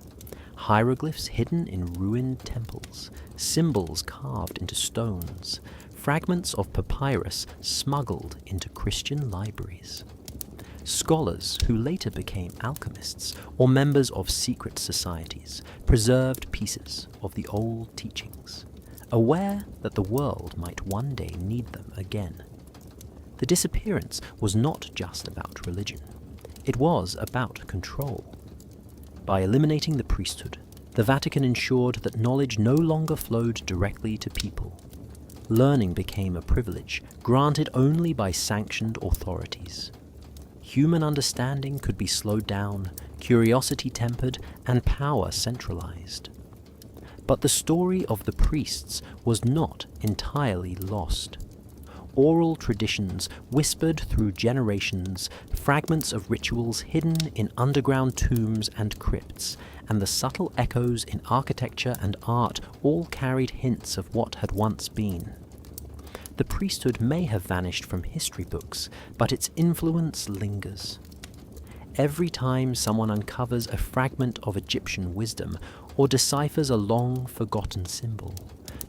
A: Hieroglyphs hidden in ruined temples, symbols carved into stones, fragments of papyrus smuggled into Christian libraries. Scholars who later became alchemists or members of secret societies preserved pieces of the old teachings, aware that the world might one day need them again. The disappearance was not just about religion. It was about control. By eliminating the priesthood, the Vatican ensured that knowledge no longer flowed directly to people. Learning became a privilege granted only by sanctioned authorities. Human understanding could be slowed down, curiosity tempered, and power centralized. But the story of the priests was not entirely lost. Oral traditions whispered through generations, fragments of rituals hidden in underground tombs and crypts, and the subtle echoes in architecture and art all carried hints of what had once been. The priesthood may have vanished from history books, but its influence lingers. Every time someone uncovers a fragment of Egyptian wisdom or deciphers a long-forgotten symbol,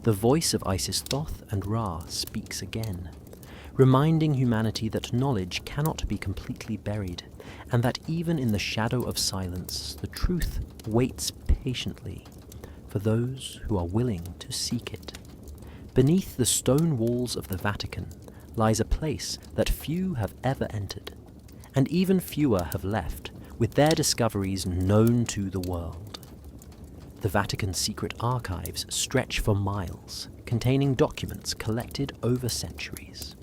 A: the voice of Isis, Thoth, and Ra speaks again, reminding humanity that knowledge cannot be completely buried, and that even in the shadow of silence, the truth waits patiently for those who are willing to seek it. Beneath the stone walls of the Vatican lies a place that few have ever entered, and even fewer have left, with their discoveries known to the world. The Vatican's secret archives stretch for miles, containing documents collected over centuries.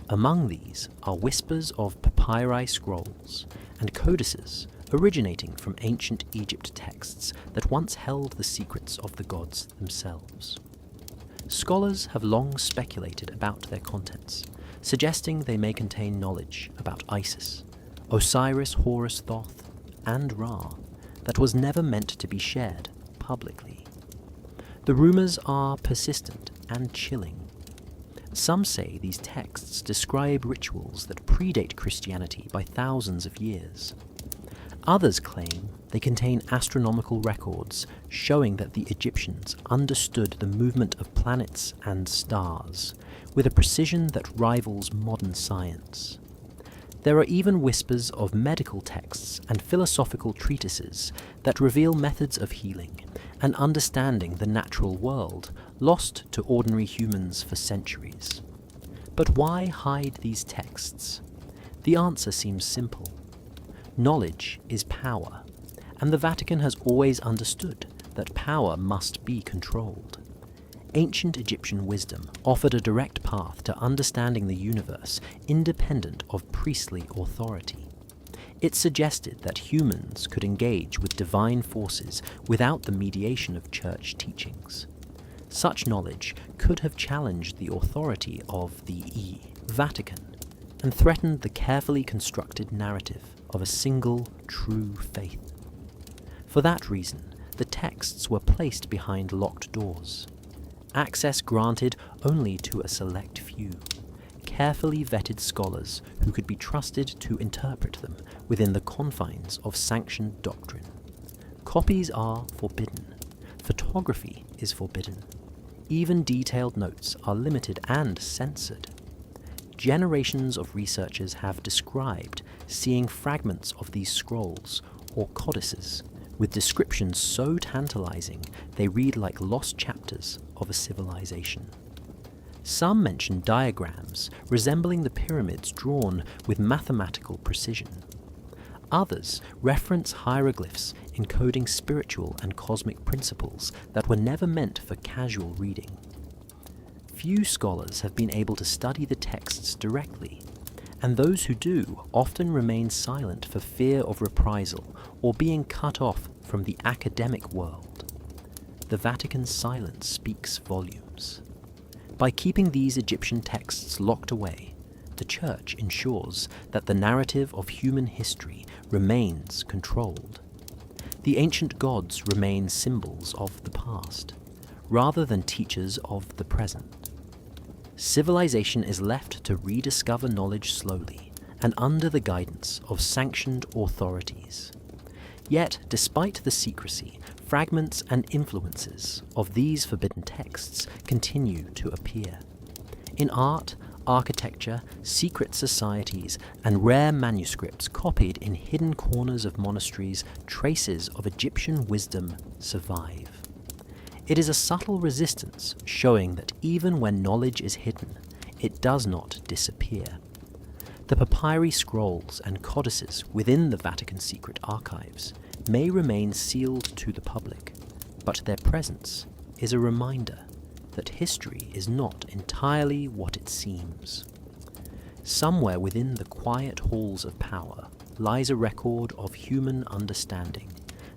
A: Among these are whispers of papyri scrolls and codices originating from ancient Egypt texts that once held the secrets of the gods themselves. Scholars have long speculated about their contents, suggesting they may contain knowledge about Isis, Osiris, Horus, Thoth, and Ra that was never meant to be shared publicly. The rumors are persistent and chilling. Some say these texts describe rituals that predate Christianity by thousands of years. Others claim They contain astronomical records showing that the Egyptians understood the movement of planets and stars with a precision that rivals modern science. There are even whispers of medical texts and philosophical treatises that reveal methods of healing and understanding the natural world lost to ordinary humans for centuries. But why hide these texts? The answer seems simple. Knowledge is power, and the Vatican has always understood that power must be controlled. Ancient Egyptian wisdom offered a direct path to understanding the universe independent of priestly authority. It suggested that humans could engage with divine forces without the mediation of church teachings. Such knowledge could have challenged the authority of the Vatican and threatened the carefully constructed narrative of a single true faith. For that reason, the texts were placed behind locked doors. Access granted only to a select few, carefully vetted scholars who could be trusted to interpret them within the confines of sanctioned doctrine. Copies are forbidden. Photography is forbidden. Even detailed notes are limited and censored. Generations of researchers have described seeing fragments of these scrolls or codices with descriptions so tantalizing they read like lost chapters of a civilization. Some mention diagrams resembling the pyramids drawn with mathematical precision. Others reference hieroglyphs encoding spiritual and cosmic principles that were never meant for casual reading. Few scholars have been able to study the texts directly, and those who do often remain silent for fear of reprisal or being cut off from the academic world. The Vatican's silence speaks volumes. By keeping these Egyptian texts locked away, the Church ensures that the narrative of human history remains controlled. The ancient gods remain symbols of the past, rather than teachers of the present. Civilization is left to rediscover knowledge slowly and under the guidance of sanctioned authorities. Yet, despite the secrecy, fragments and influences of these forbidden texts continue to appear. In art, architecture, secret societies, and rare manuscripts copied in hidden corners of monasteries, traces of Egyptian wisdom survive. It is a subtle resistance showing that even when knowledge is hidden, it does not disappear. The papyri scrolls and codices within the Vatican secret archives may remain sealed to the public, but their presence is a reminder that history is not entirely what it seems. Somewhere within the quiet halls of power lies a record of human understanding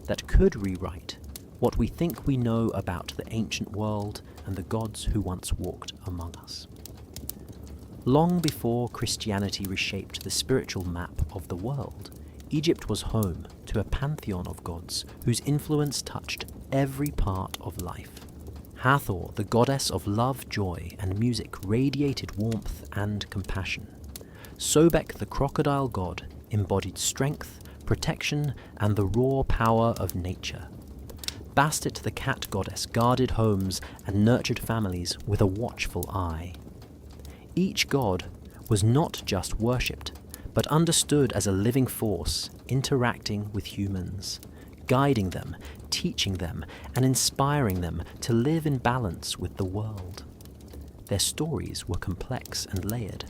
A: that could rewrite what we think we know about the ancient world and the gods who once walked among us. Long before Christianity reshaped the spiritual map of the world, Egypt was home to a pantheon of gods whose influence touched every part of life. Hathor, the goddess of love, joy, and music, radiated warmth and compassion. Sobek, the crocodile god, embodied strength, protection, and the raw power of nature. Bastet, the cat goddess, guarded homes and nurtured families with a watchful eye. Each god was not just worshipped, but understood as a living force interacting with humans, guiding them, teaching them, and inspiring them to live in balance with the world. Their stories were complex and layered,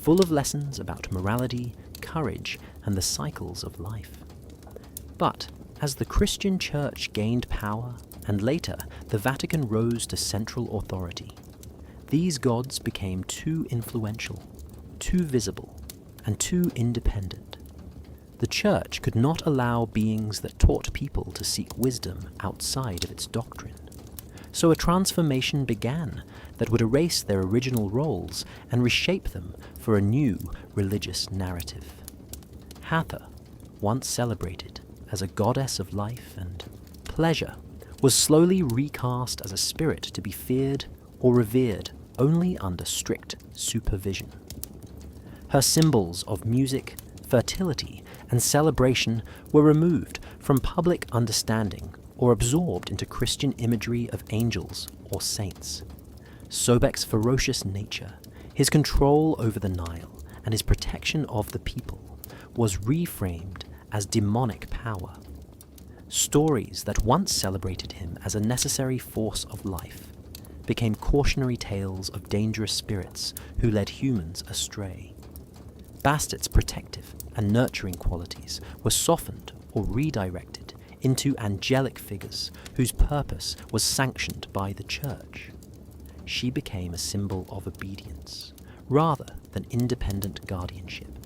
A: full of lessons about morality, courage, and the cycles of life. But as the Christian Church gained power, and later the Vatican rose to central authority, these gods became too influential, too visible, and too independent. The Church could not allow beings that taught people to seek wisdom outside of its doctrine. So a transformation began that would erase their original roles and reshape them for a new religious narrative. Hathor, once celebrated as a goddess of life and pleasure, was slowly recast as a spirit to be feared or revered only under strict supervision. Her symbols of music, fertility, and celebration were removed from public understanding or absorbed into Christian imagery of angels or saints. Sobek's ferocious nature, his control over the Nile, and his protection of the people was reframed as demonic power. Stories that once celebrated him as a necessary force of life became cautionary tales of dangerous spirits who led humans astray. Bastet's protective and nurturing qualities were softened or redirected into angelic figures whose purpose was sanctioned by the church. She became a symbol of obedience, rather than independent guardianship.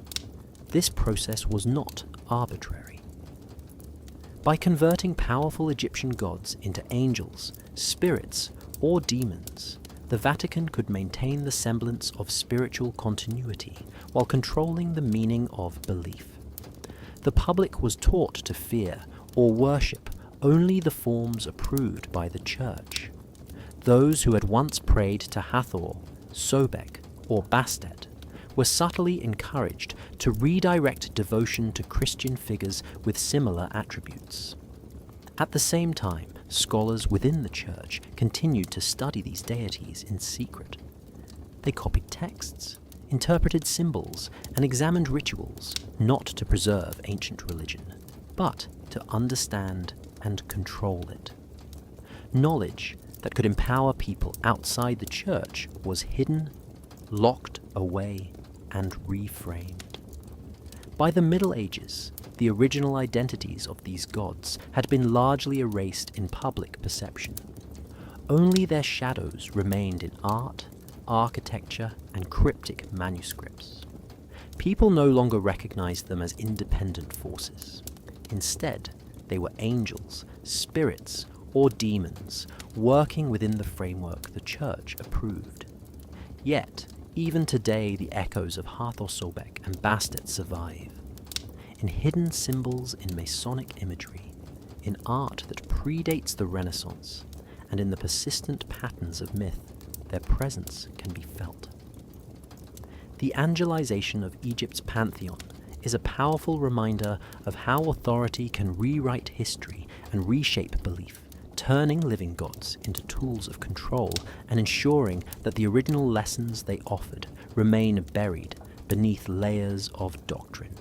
A: This process was not arbitrary. By converting powerful Egyptian gods into angels, spirits, or demons, the Vatican could maintain the semblance of spiritual continuity while controlling the meaning of belief. The public was taught to fear or worship only the forms approved by the church. Those who had once prayed to Hathor, Sobek, or Bastet were subtly encouraged to redirect devotion to Christian figures with similar attributes. At the same time, scholars within the church continued to study these deities in secret. They copied texts, interpreted symbols, and examined rituals, not to preserve ancient religion, but to understand and control it. Knowledge that could empower people outside the church was hidden, locked away, and reframed. By the Middle Ages, the original identities of these gods had been largely erased in public perception. Only their shadows remained in art, architecture, and cryptic manuscripts. People no longer recognized them as independent forces. Instead, they were angels, spirits, or demons working within the framework the church approved. Yet, even today, the echoes of Hathor Sobek and Bastet survive. In hidden symbols in Masonic imagery, in art that predates the Renaissance, and in the persistent patterns of myth, their presence can be felt. The angelization of Egypt's pantheon is a powerful reminder of how authority can rewrite history and reshape belief, turning living gods into tools of control and ensuring that the original lessons they offered remain buried beneath layers of doctrine.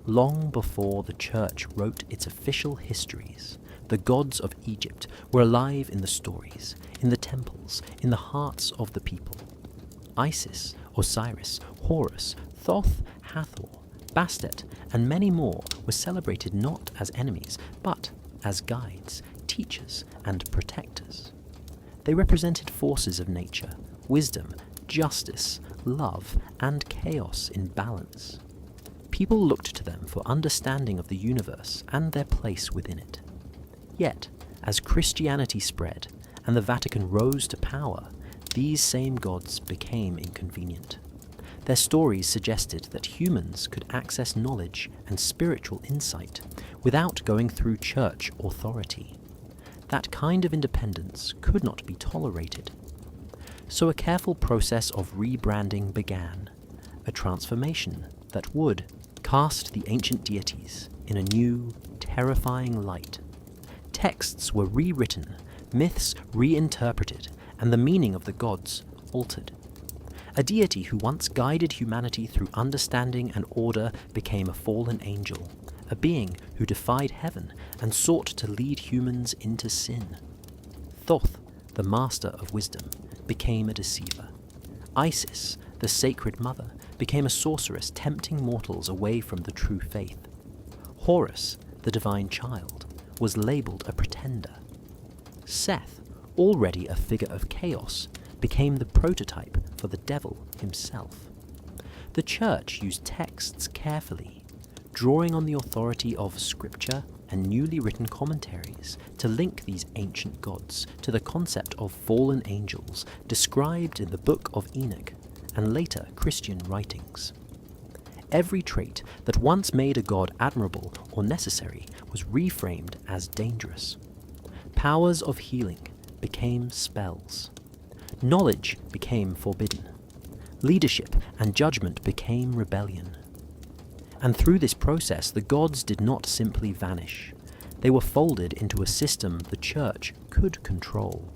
A: Long before the church wrote its official histories, the gods of Egypt were alive in the stories, in the temples, in the hearts of the people. Isis, Osiris, Horus, Thoth, Hathor, Bastet, and many more were celebrated not as enemies, but as guides, teachers, and protectors. They represented forces of nature, wisdom, justice, love, and chaos in balance. People looked to them for understanding of the universe and their place within it. Yet, as Christianity spread and the Vatican rose to power, these same gods became inconvenient. Their stories suggested that humans could access knowledge and spiritual insight without going through church authority. That kind of independence could not be tolerated. So a careful process of rebranding began, a transformation that would cast the ancient deities in a new, terrifying light. Texts were rewritten, myths reinterpreted, and the meaning of the gods altered. A deity who once guided humanity through understanding and order became a fallen angel, a being who defied heaven and sought to lead humans into sin. Thoth, the master of wisdom, became a deceiver. Isis, the sacred mother, became a sorceress tempting mortals away from the true faith. Horus, the divine child, was labeled a pretender. Seth, already a figure of chaos, became the prototype for the devil himself. The church used texts carefully, drawing on the authority of scripture and newly written commentaries to link these ancient gods to the concept of fallen angels described in the Book of Enoch and later Christian writings. Every trait that once made a god admirable or necessary was reframed as dangerous. Powers of healing became spells. Knowledge became forbidden. Leadership and judgment became rebellion. And through this process, the gods did not simply vanish. They were folded into a system the church could control.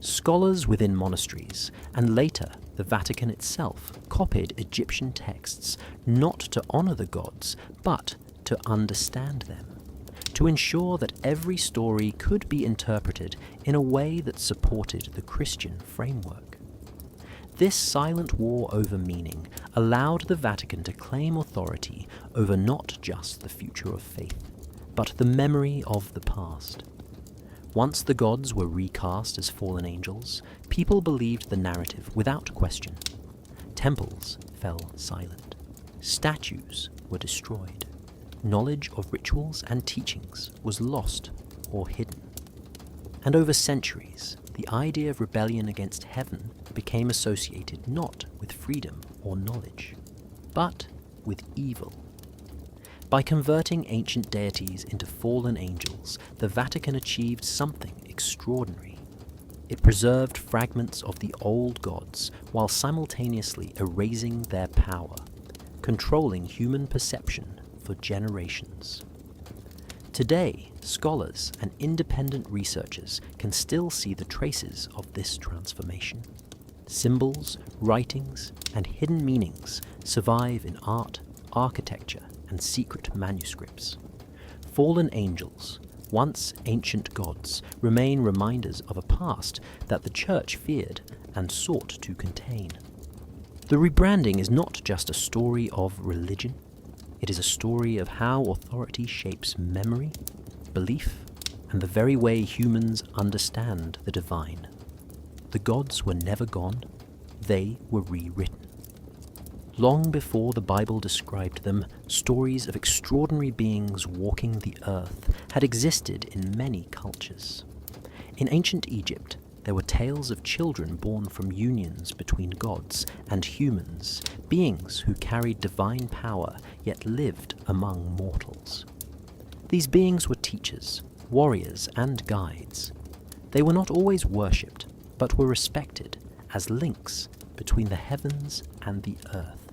A: Scholars within monasteries, and later the Vatican itself, copied Egyptian texts not to honor the gods, but to understand them, to ensure that every story could be interpreted in a way that supported the Christian framework. This silent war over meaning allowed the Vatican to claim authority over not just the future of faith, but the memory of the past. Once the gods were recast as fallen angels, people believed the narrative without question. Temples fell silent. Statues were destroyed. Knowledge of rituals and teachings was lost or hidden. And over centuries, the idea of rebellion against heaven became associated not with freedom or knowledge, but with evil. By converting ancient deities into fallen angels, the Vatican achieved something extraordinary. It preserved fragments of the old gods while simultaneously erasing their power, controlling human perception for generations. Today, scholars and independent researchers can still see the traces of this transformation. Symbols, writings, and hidden meanings survive in art, architecture, and secret manuscripts. Fallen angels, once ancient gods, remain reminders of a past that the Church feared and sought to contain. The rebranding is not just a story of religion. It is a story of how authority shapes memory, belief, and the very way humans understand the divine. The gods were never gone, they were rewritten. Long before the Bible described them, stories of extraordinary beings walking the earth had existed in many cultures. In ancient Egypt, there were tales of children born from unions between gods and humans, beings who carried divine power yet lived among mortals. These beings were teachers, warriors, and guides. They were not always worshipped, but were respected as links between the heavens and the earth.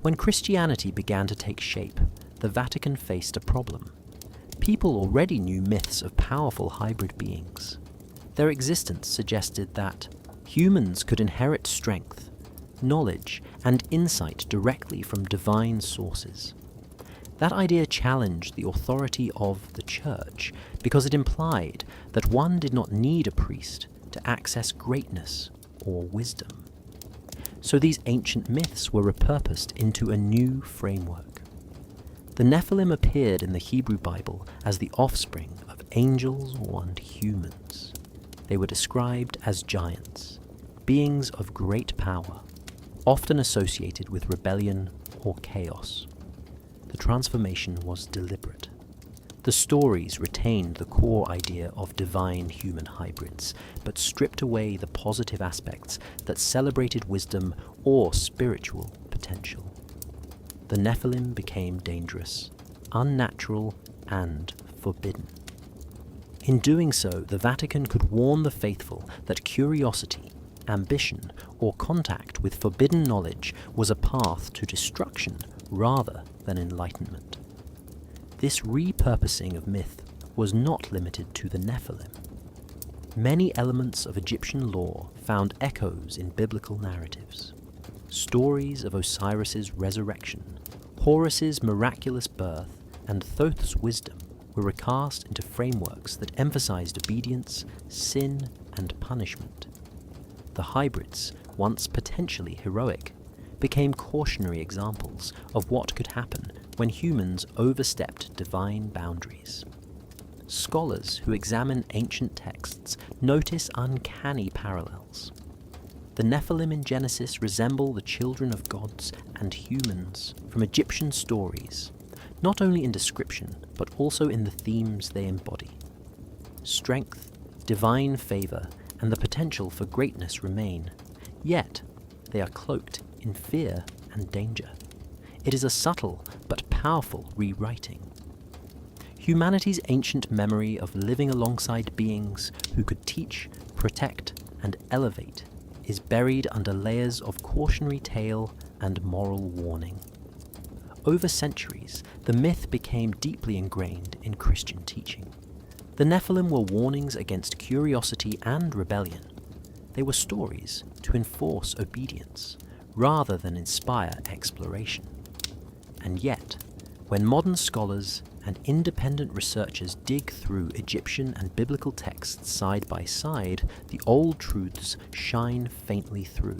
A: When Christianity began to take shape, the Vatican faced a problem. People already knew myths of powerful hybrid beings. Their existence suggested that humans could inherit strength, knowledge, and insight directly from divine sources. That idea challenged the authority of the Church because it implied that one did not need a priest to access greatness or wisdom. So these ancient myths were repurposed into a new framework. The Nephilim appeared in the Hebrew Bible as the offspring of angels and humans. They were described as giants, beings of great power, often associated with rebellion or chaos. The transformation was deliberate. The stories retained the core idea of divine human hybrids, but stripped away the positive aspects that celebrated wisdom or spiritual potential. The Nephilim became dangerous, unnatural, and forbidden. In doing so, the Vatican could warn the faithful that curiosity, ambition, or contact with forbidden knowledge was a path to destruction rather than enlightenment. This repurposing of myth was not limited to the Nephilim. Many elements of Egyptian lore found echoes in biblical narratives. Stories of Osiris's resurrection, Horus's miraculous birth, and Thoth's wisdom were recast into frameworks that emphasized obedience, sin, and punishment. The hybrids, once potentially heroic, became cautionary examples of what could happen when humans overstepped divine boundaries. Scholars who examine ancient texts notice uncanny parallels. The Nephilim in Genesis resemble the children of gods and humans from Egyptian stories, not only in description, but also in the themes they embody. Strength, divine favor, and the potential for greatness remain, yet they are cloaked in fear and danger. It is a subtle but powerful rewriting. Humanity's ancient memory of living alongside beings who could teach, protect, and elevate is buried under layers of cautionary tale and moral warning. Over centuries, the myth became deeply ingrained in Christian teaching. The Nephilim were warnings against curiosity and rebellion. They were stories to enforce obedience, rather than inspire exploration. And yet, when modern scholars and independent researchers dig through Egyptian and biblical texts side by side, the old truths shine faintly through.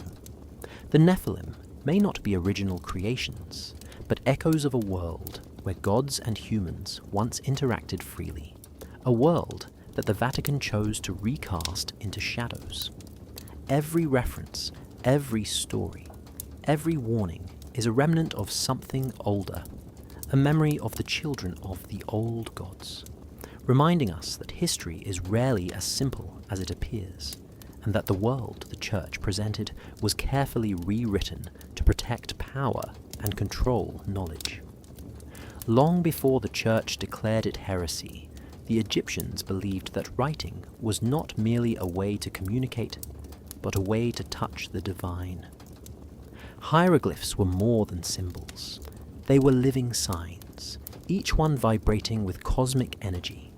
A: The Nephilim may not be original creations, but echoes of a world where gods and humans once interacted freely, a world that the Vatican chose to recast into shadows. Every reference, every story, every warning is a remnant of something older, a memory of the children of the old gods, reminding us that history is rarely as simple as it appears, and that the world the Church presented was carefully rewritten to protect power and control knowledge. Long before the Church declared it heresy, the Egyptians believed that writing was not merely a way to communicate, but a way to touch the divine. Hieroglyphs were more than symbols. They were living signs, each one vibrating with cosmic energy,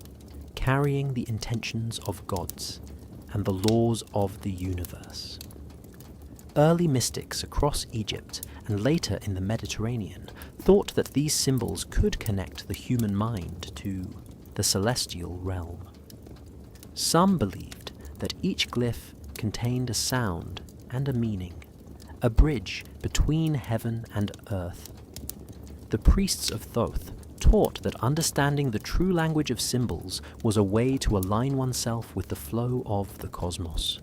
A: carrying the intentions of gods and the laws of the universe. Early mystics across Egypt and later in the Mediterranean thought that these symbols could connect the human mind to the celestial realm. Some believed that each glyph contained a sound and a meaning, a bridge between heaven and earth. The priests of Thoth taught that understanding the true language of symbols was a way to align oneself with the flow of the cosmos.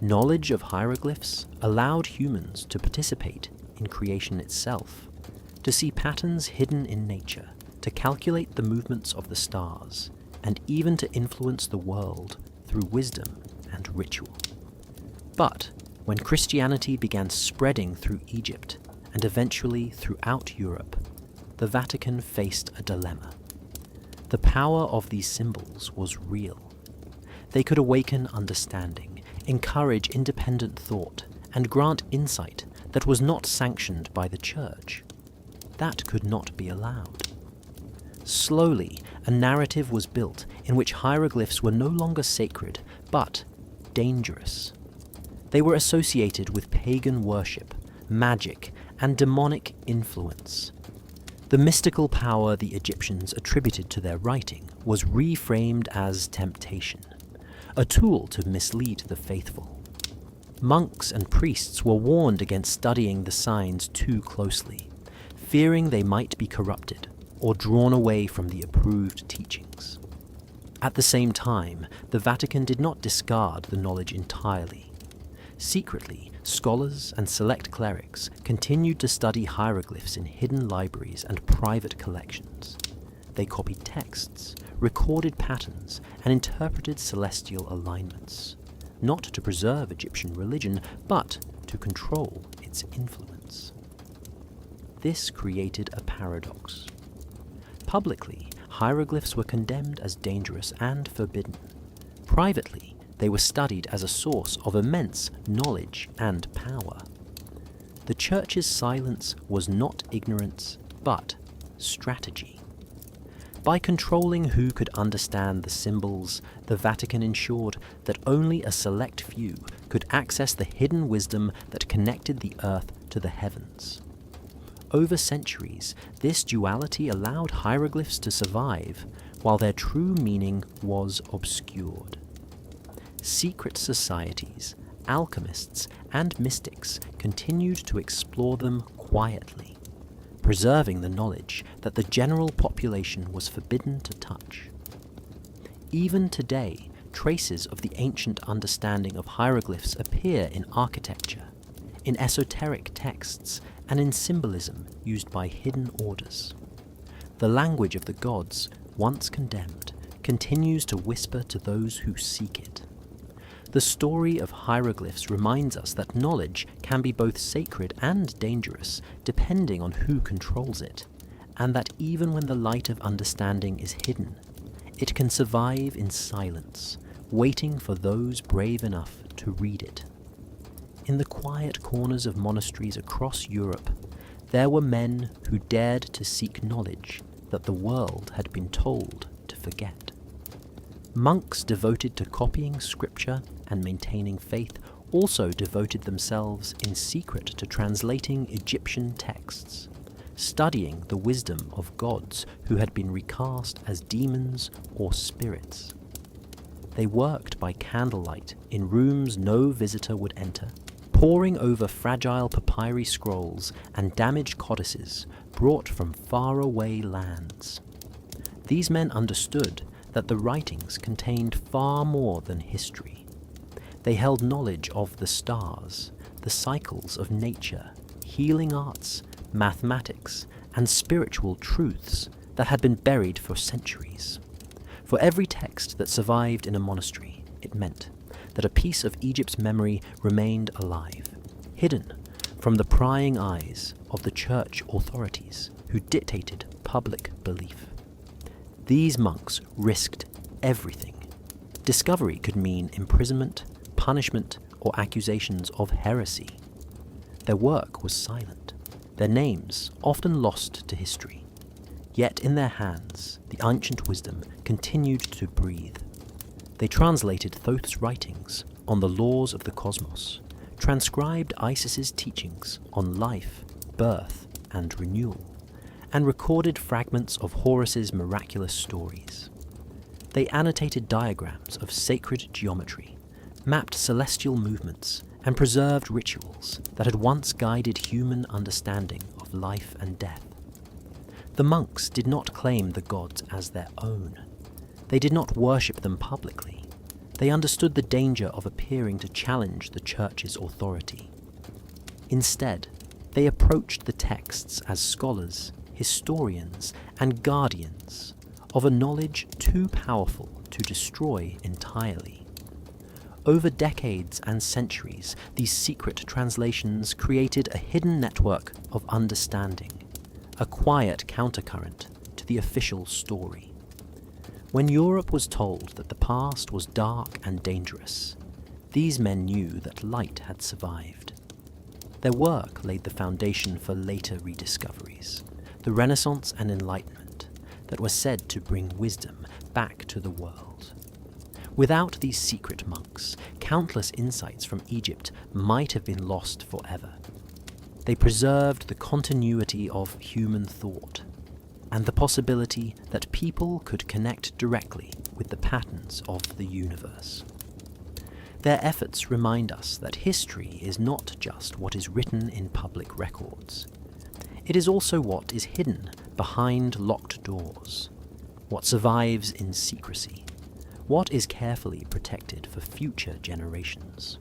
A: Knowledge of hieroglyphs allowed humans to participate in creation itself, to see patterns hidden in nature, to calculate the movements of the stars, and even to influence the world through wisdom and ritual. But when Christianity began spreading through Egypt and eventually throughout Europe, the Vatican faced a dilemma. The power of these symbols was real. They could awaken understanding, encourage independent thought, and grant insight that was not sanctioned by the Church. That could not be allowed. Slowly, a narrative was built in which hieroglyphs were no longer sacred, but dangerous. They were associated with pagan worship, magic, and demonic influence. The mystical power the Egyptians attributed to their writing was reframed as temptation, a tool to mislead the faithful. Monks and priests were warned against studying the signs too closely, fearing they might be corrupted or drawn away from the approved teachings. At the same time, the Vatican did not discard the knowledge entirely. Secretly, scholars and select clerics continued to study hieroglyphs in hidden libraries and private collections. They copied texts, recorded patterns, and interpreted celestial alignments, not to preserve Egyptian religion, but to control its influence. This created a paradox. Publicly, hieroglyphs were condemned as dangerous and forbidden. Privately, they were studied as a source of immense knowledge and power. The Church's silence was not ignorance, but strategy. By controlling who could understand the symbols, the Vatican ensured that only a select few could access the hidden wisdom that connected the earth to the heavens. Over centuries, this duality allowed hieroglyphs to survive, while their true meaning was obscured. Secret societies, alchemists, and mystics continued to explore them quietly, preserving the knowledge that the general population was forbidden to touch. Even today, traces of the ancient understanding of hieroglyphs appear in architecture, in esoteric texts, and in symbolism used by hidden orders. The language of the gods, once condemned, continues to whisper to those who seek it. The story of hieroglyphs reminds us that knowledge can be both sacred and dangerous, depending on who controls it, and that even when the light of understanding is hidden, it can survive in silence, waiting for those brave enough to read it. In the quiet corners of monasteries across Europe, there were men who dared to seek knowledge that the world had been told to forget. Monks devoted to copying scripture and maintaining faith also devoted themselves in secret to translating Egyptian texts, studying the wisdom of gods who had been recast as demons or spirits. They worked by candlelight in rooms no visitor would enter, poring over fragile papyri scrolls and damaged codices brought from faraway lands. These men understood that the writings contained far more than history. They held knowledge of the stars, the cycles of nature, healing arts, mathematics, and spiritual truths that had been buried for centuries. For every text that survived in a monastery, it meant that a piece of Egypt's memory remained alive, hidden from the prying eyes of the church authorities who dictated public belief. These monks risked everything. Discovery could mean imprisonment, punishment, or accusations of heresy. Their work was silent, their names often lost to history. Yet in their hands, the ancient wisdom continued to breathe. They translated Thoth's writings on the laws of the cosmos, transcribed Isis's teachings on life, birth, and renewal, and recorded fragments of Horus's miraculous stories. They annotated diagrams of sacred geometry, mapped celestial movements, and preserved rituals that had once guided human understanding of life and death. The monks did not claim the gods as their own. They did not worship them publicly. They understood the danger of appearing to challenge the church's authority. Instead, they approached the texts as scholars, historians, and guardians of a knowledge too powerful to destroy entirely. Over decades and centuries, these secret translations created a hidden network of understanding, a quiet countercurrent to the official story. When Europe was told that the past was dark and dangerous, these men knew that light had survived. Their work laid the foundation for later rediscoveries, the Renaissance and Enlightenment that were said to bring wisdom back to the world. Without these secret monks, countless insights from Egypt might have been lost forever. They preserved the continuity of human thought and the possibility that people could connect directly with the patterns of the universe. Their efforts remind us that history is not just what is written in public records. It is also what is hidden behind locked doors, what survives in secrecy, what is carefully protected for future generations.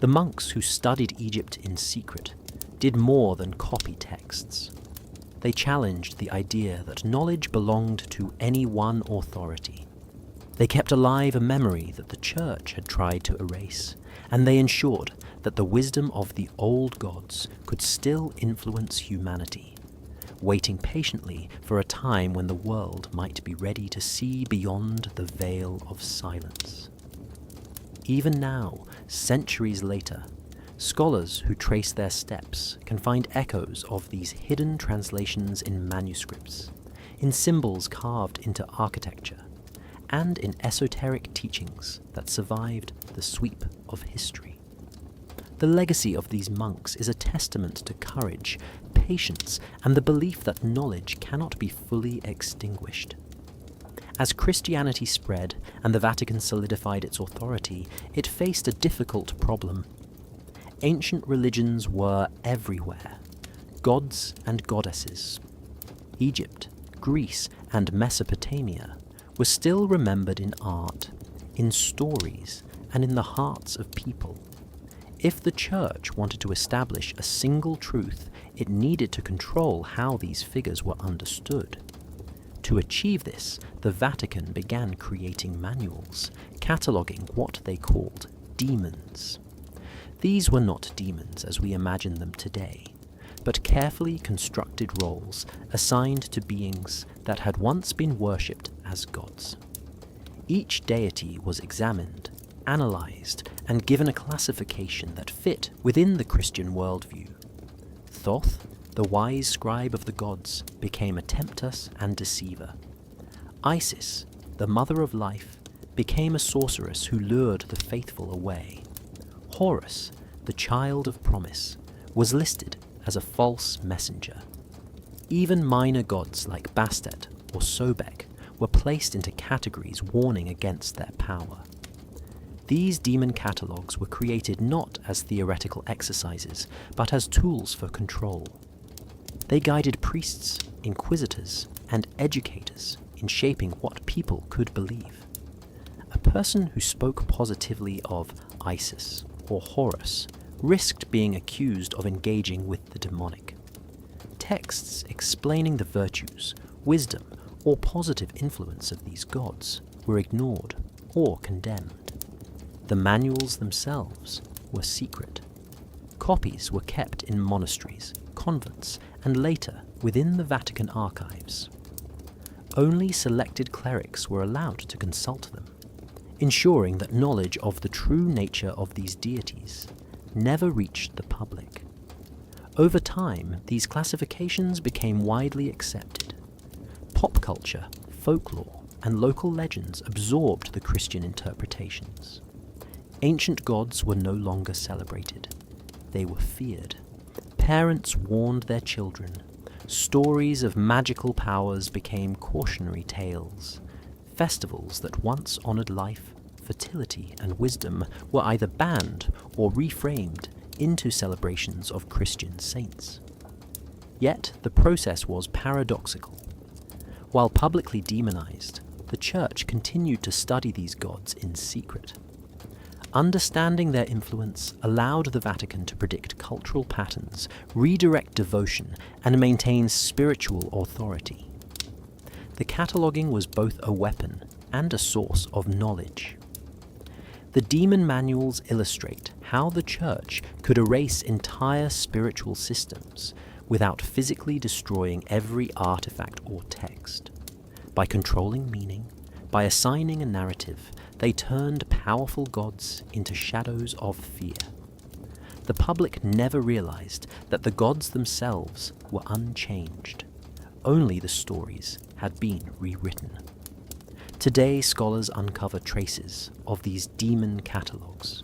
A: The monks who studied Egypt in secret did more than copy texts. They challenged the idea that knowledge belonged to any one authority. They kept alive a memory that the church had tried to erase, and they ensured that the wisdom of the old gods could still influence humanity, waiting patiently for a time when the world might be ready to see beyond the veil of silence. Even now, centuries later, scholars who trace their steps can find echoes of these hidden translations in manuscripts, in symbols carved into architecture, and in esoteric teachings that survived the sweep of history. The legacy of these monks is a testament to courage, patience, and the belief that knowledge cannot be fully extinguished. As Christianity spread and the Vatican solidified its authority, it faced a difficult problem. Ancient religions were everywhere, gods and goddesses. Egypt, Greece, and Mesopotamia were still remembered in art, in stories, and in the hearts of people. If the Church wanted to establish a single truth, it needed to control how these figures were understood. To achieve this, the Vatican began creating manuals, cataloguing what they called demons. These were not demons as we imagine them today, but carefully constructed roles assigned to beings that had once been worshipped as gods. Each deity was examined, analyzed, and given a classification that fit within the Christian worldview. Thoth, the wise scribe of the gods, became a temptress and deceiver. Isis, the mother of life, became a sorceress who lured the faithful away. Horus, the child of promise, was listed as a false messenger. Even minor gods like Bastet or Sobek were placed into categories warning against their power. These demon catalogues were created not as theoretical exercises, but as tools for control. They guided priests, inquisitors, and educators in shaping what people could believe. A person who spoke positively of Isis or Horus risked being accused of engaging with the demonic. Texts explaining the virtues, wisdom, or positive influence of these gods were ignored or condemned. The manuals themselves were secret. Copies were kept in monasteries, convents, and later within the Vatican archives. Only selected clerics were allowed to consult them, ensuring that knowledge of the true nature of these deities never reached the public. Over time, these classifications became widely accepted. Pop culture, folklore, and local legends absorbed the Christian interpretations. Ancient gods were no longer celebrated. They were feared. Parents warned their children. Stories of magical powers became cautionary tales. Festivals that once honored life, fertility, and wisdom were either banned or reframed into celebrations of Christian saints. Yet the process was paradoxical. While publicly demonized, the Church continued to study these gods in secret. Understanding their influence allowed the Vatican to predict cultural patterns, redirect devotion, and maintain spiritual authority. The cataloguing was both a weapon and a source of knowledge. The demon manuals illustrate how the Church could erase entire spiritual systems without physically destroying every artifact or text. By controlling meaning, by assigning a narrative, they turned powerful gods into shadows of fear. The public never realized that the gods themselves were unchanged. Only the stories had been rewritten. Today, scholars uncover traces of these demon catalogues.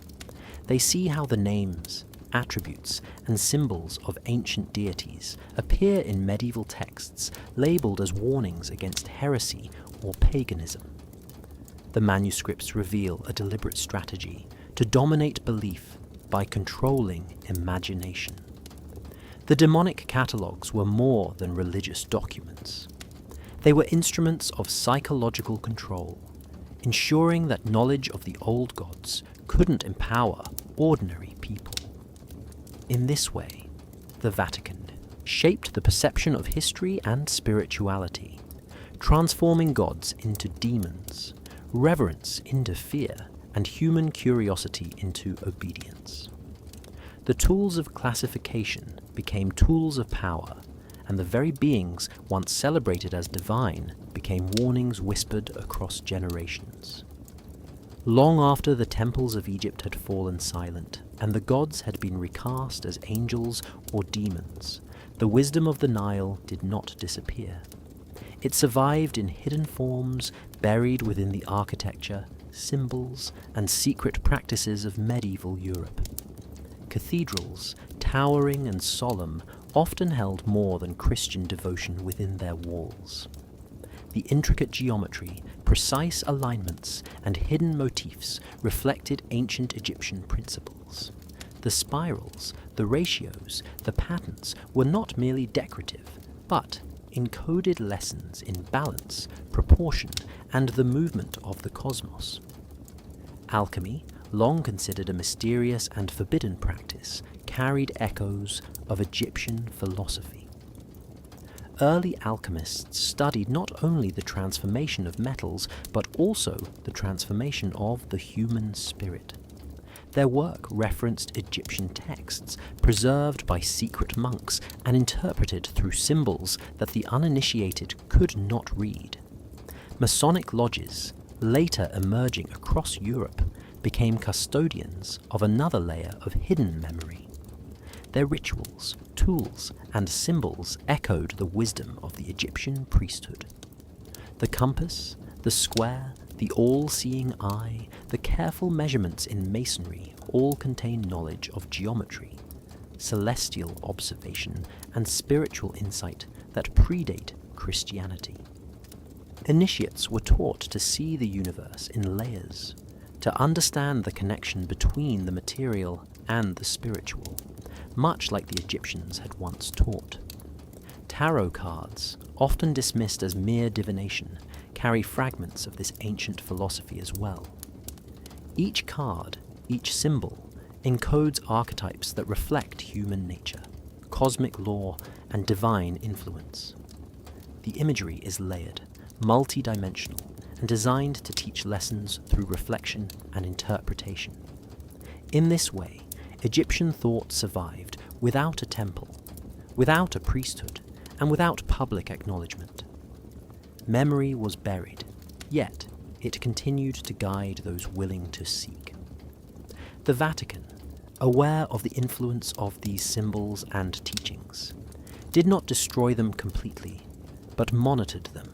A: They see how the names, attributes, and symbols of ancient deities appear in medieval texts labeled as warnings against heresy or paganism. The manuscripts reveal a deliberate strategy to dominate belief by controlling imagination. The demonic catalogues were more than religious documents. They were instruments of psychological control, ensuring that knowledge of the old gods couldn't empower ordinary people. In this way, the Vatican shaped the perception of history and spirituality, transforming gods into demons, reverence into fear, and human curiosity into obedience. The tools of classification became tools of power, and the very beings once celebrated as divine became warnings whispered across generations. Long after the temples of Egypt had fallen silent, and the gods had been recast as angels or demons, the wisdom of the Nile did not disappear. It survived in hidden forms buried within the architecture, symbols, and secret practices of medieval Europe. Cathedrals, towering and solemn, often held more than Christian devotion within their walls. The intricate geometry, precise alignments, and hidden motifs reflected ancient Egyptian principles. The spirals, the ratios, the patterns were not merely decorative, but encoded lessons in balance, proportion, and the movement of the cosmos. Alchemy, long considered a mysterious and forbidden practice, carried echoes of Egyptian philosophy. Early alchemists studied not only the transformation of metals, but also the transformation of the human spirit. Their work referenced Egyptian texts preserved by secret monks and interpreted through symbols that the uninitiated could not read. Masonic lodges, later emerging across Europe, became custodians of another layer of hidden memory. Their rituals, tools, and symbols echoed the wisdom of the Egyptian priesthood. The compass, the square, the all-seeing eye, the careful measurements in masonry all contain knowledge of geometry, celestial observation, and spiritual insight that predate Christianity. Initiates were taught to see the universe in layers, to understand the connection between the material and the spiritual, much like the Egyptians had once taught. Tarot cards, often dismissed as mere divination, carry fragments of this ancient philosophy as well. Each card, each symbol, encodes archetypes that reflect human nature, cosmic law, and divine influence. The imagery is layered, multi-dimensional, and designed to teach lessons through reflection and interpretation. In this way, Egyptian thought survived without a temple, without a priesthood, and without public acknowledgement. Memory was buried, yet it continued to guide those willing to seek. The Vatican, aware of the influence of these symbols and teachings, did not destroy them completely, but monitored them.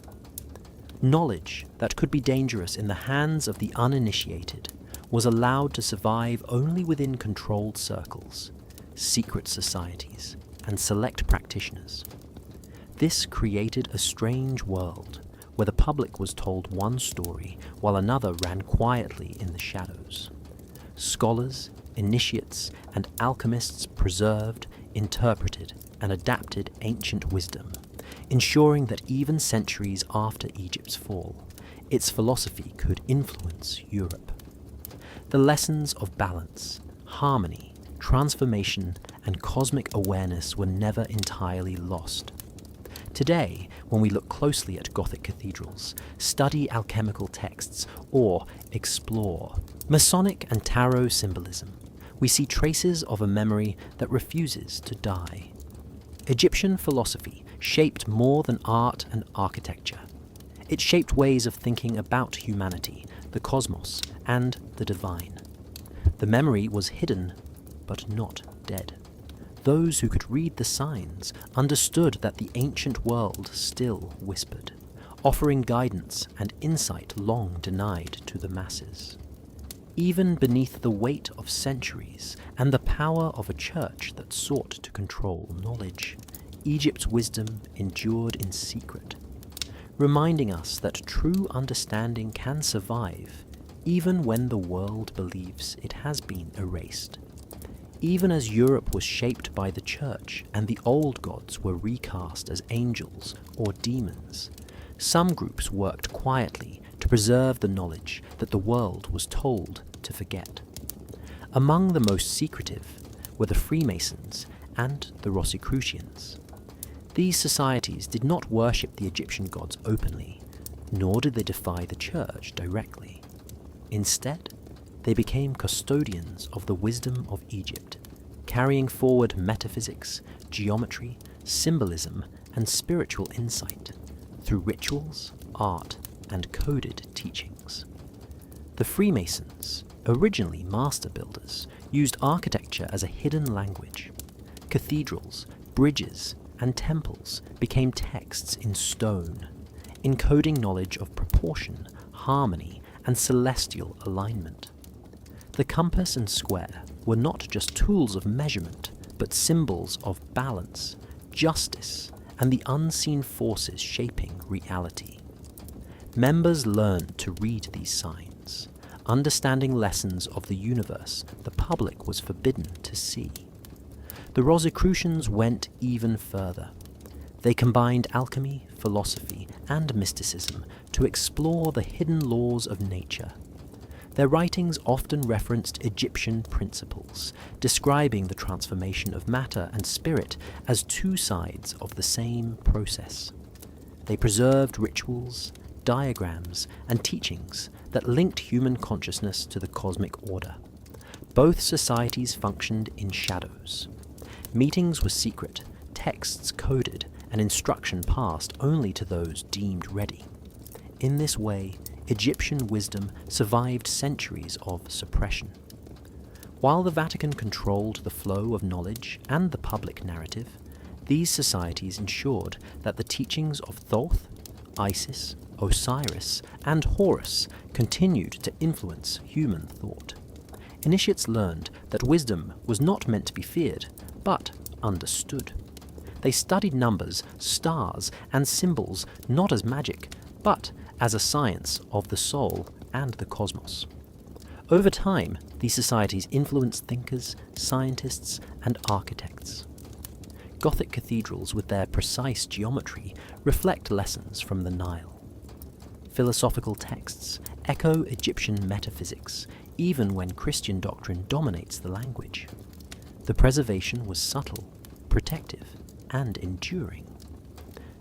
A: Knowledge that could be dangerous in the hands of the uninitiated was allowed to survive only within controlled circles, secret societies, and select practitioners. This created a strange world where the public was told one story while another ran quietly in the shadows. Scholars, initiates, and alchemists preserved, interpreted, and adapted ancient wisdom, ensuring that even centuries after Egypt's fall, its philosophy could influence Europe. The lessons of balance, harmony, transformation, and cosmic awareness were never entirely lost. Today, when we look closely at Gothic cathedrals, study alchemical texts, or explore Masonic and tarot symbolism, we see traces of a memory that refuses to die. Egyptian philosophy shaped more than art and architecture. It shaped ways of thinking about humanity, the cosmos, and the divine. The memory was hidden, but not dead. Those who could read the signs understood that the ancient world still whispered, offering guidance and insight long denied to the masses. Even beneath the weight of centuries and the power of a church that sought to control knowledge, Egypt's wisdom endured in secret, reminding us that true understanding can survive even when the world believes it has been erased. Even as Europe was shaped by the church and the old gods were recast as angels or demons, some groups worked quietly to preserve the knowledge that the world was told to forget. Among the most secretive were the Freemasons and the Rosicrucians. These societies did not worship the Egyptian gods openly, nor did they defy the church directly. Instead, they became custodians of the wisdom of Egypt, carrying forward metaphysics, geometry, symbolism, and spiritual insight through rituals, art, and coded teachings. The Freemasons, originally master builders, used architecture as a hidden language. Cathedrals, bridges, and temples became texts in stone, encoding knowledge of proportion, harmony, and celestial alignment. The compass and square were not just tools of measurement, but symbols of balance, justice, and the unseen forces shaping reality. Members learned to read these signs, understanding lessons of the universe the public was forbidden to see. The Rosicrucians went even further. They combined alchemy, philosophy, and mysticism to explore the hidden laws of nature. Their writings often referenced Egyptian principles, describing the transformation of matter and spirit as two sides of the same process. They preserved rituals, diagrams, and teachings that linked human consciousness to the cosmic order. Both societies functioned in shadows. Meetings were secret, texts coded, and instruction passed only to those deemed ready. In this way, Egyptian wisdom survived centuries of suppression. While the Vatican controlled the flow of knowledge and the public narrative, these societies ensured that the teachings of Thoth, Isis, Osiris, and Horus continued to influence human thought. Initiates learned that wisdom was not meant to be feared, but understood. They studied numbers, stars, and symbols not as magic, but as a science of the soul and the cosmos. Over time, these societies influenced thinkers, scientists, and architects. Gothic cathedrals with their precise geometry reflect lessons from the Nile. Philosophical texts echo Egyptian metaphysics, even when Christian doctrine dominates the language. The preservation was subtle, protective, and enduring.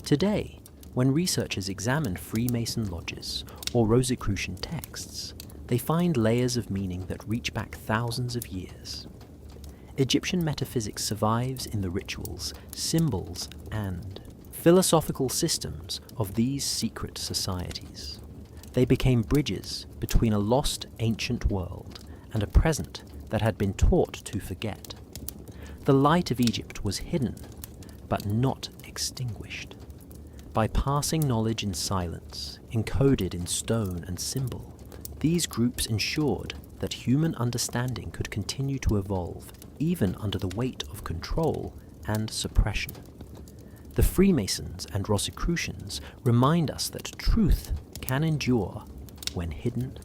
A: Today, when researchers examine Freemason lodges or Rosicrucian texts, they find layers of meaning that reach back thousands of years. Egyptian metaphysics survives in the rituals, symbols, and philosophical systems of these secret societies. They became bridges between a lost ancient world and a present that had been taught to forget. The light of Egypt was hidden, but not extinguished. By passing knowledge in silence, encoded in stone and symbol, these groups ensured that human understanding could continue to evolve, even under the weight of control and suppression. The Freemasons and Rosicrucians remind us that truth can endure when hidden,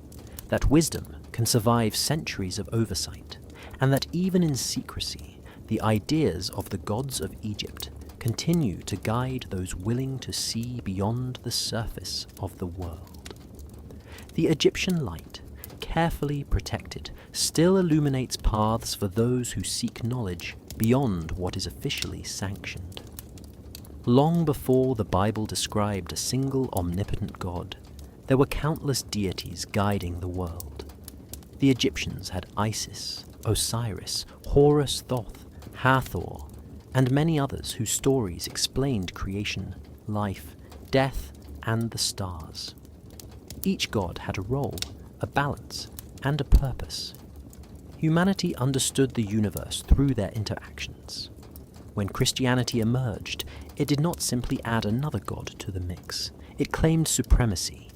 A: that wisdom can survive centuries of oversight, and that even in secrecy, the ideas of the gods of Egypt continue to guide those willing to see beyond the surface of the world. The Egyptian light, carefully protected, still illuminates paths for those who seek knowledge beyond what is officially sanctioned. Long before the Bible described a single omnipotent God, there were countless deities guiding the world. The Egyptians had Isis, Osiris, Horus, Thoth, Hathor, and many others whose stories explained creation, life, death, and the stars. Each god had a role, a balance, and a purpose. Humanity understood the universe through their interactions. When Christianity emerged, it did not simply add another god to the mix. It claimed supremacy,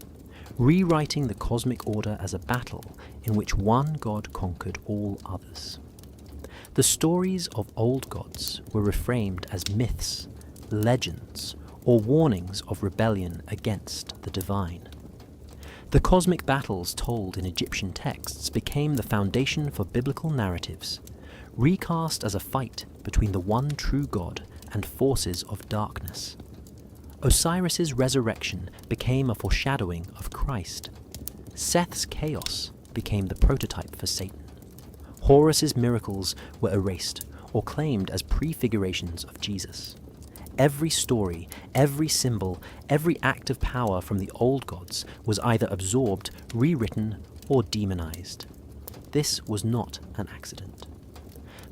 A: rewriting the cosmic order as a battle in which one god conquered all others. The stories of old gods were reframed as myths, legends, or warnings of rebellion against the divine. The cosmic battles told in Egyptian texts became the foundation for biblical narratives, recast as a fight between the one true God and forces of darkness. Osiris's resurrection became a foreshadowing of Christ. Seth's chaos became the prototype for Satan. Horus's miracles were erased or claimed as prefigurations of Jesus. Every story, every symbol, every act of power from the old gods was either absorbed, rewritten, or demonized. This was not an accident.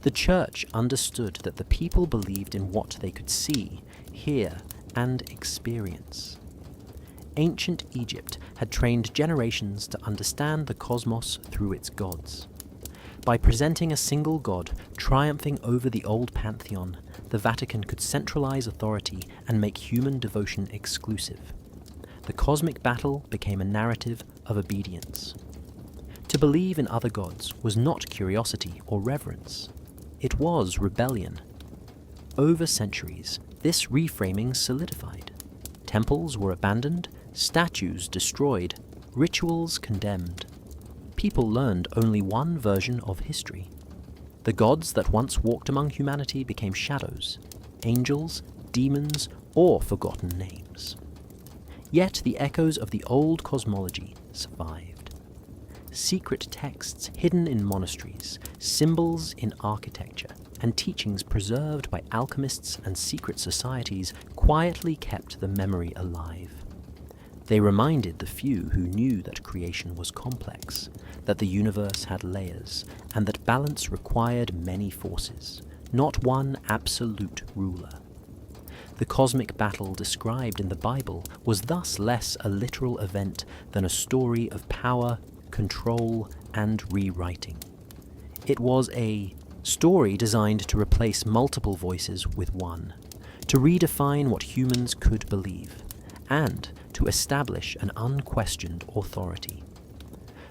A: The Church understood that the people believed in what they could see, hear, and experience. Ancient Egypt had trained generations to understand the cosmos through its gods. By presenting a single god triumphing over the old pantheon, the Vatican could centralize authority and make human devotion exclusive. The cosmic battle became a narrative of obedience. To believe in other gods was not curiosity or reverence. It was rebellion. Over centuries, this reframing solidified. Temples were abandoned, statues destroyed, rituals condemned. People learned only one version of history. The gods that once walked among humanity became shadows, angels, demons, or forgotten names. Yet the echoes of the old cosmology survived. Secret texts hidden in monasteries, symbols in architecture, and teachings preserved by alchemists and secret societies quietly kept the memory alive. They reminded the few who knew that creation was complex, that the universe had layers, and that balance required many forces, not one absolute ruler. The cosmic battle described in the Bible was thus less a literal event than a story of power, control, and rewriting. It was a story designed to replace multiple voices with one, to redefine what humans could believe, and to establish an unquestioned authority.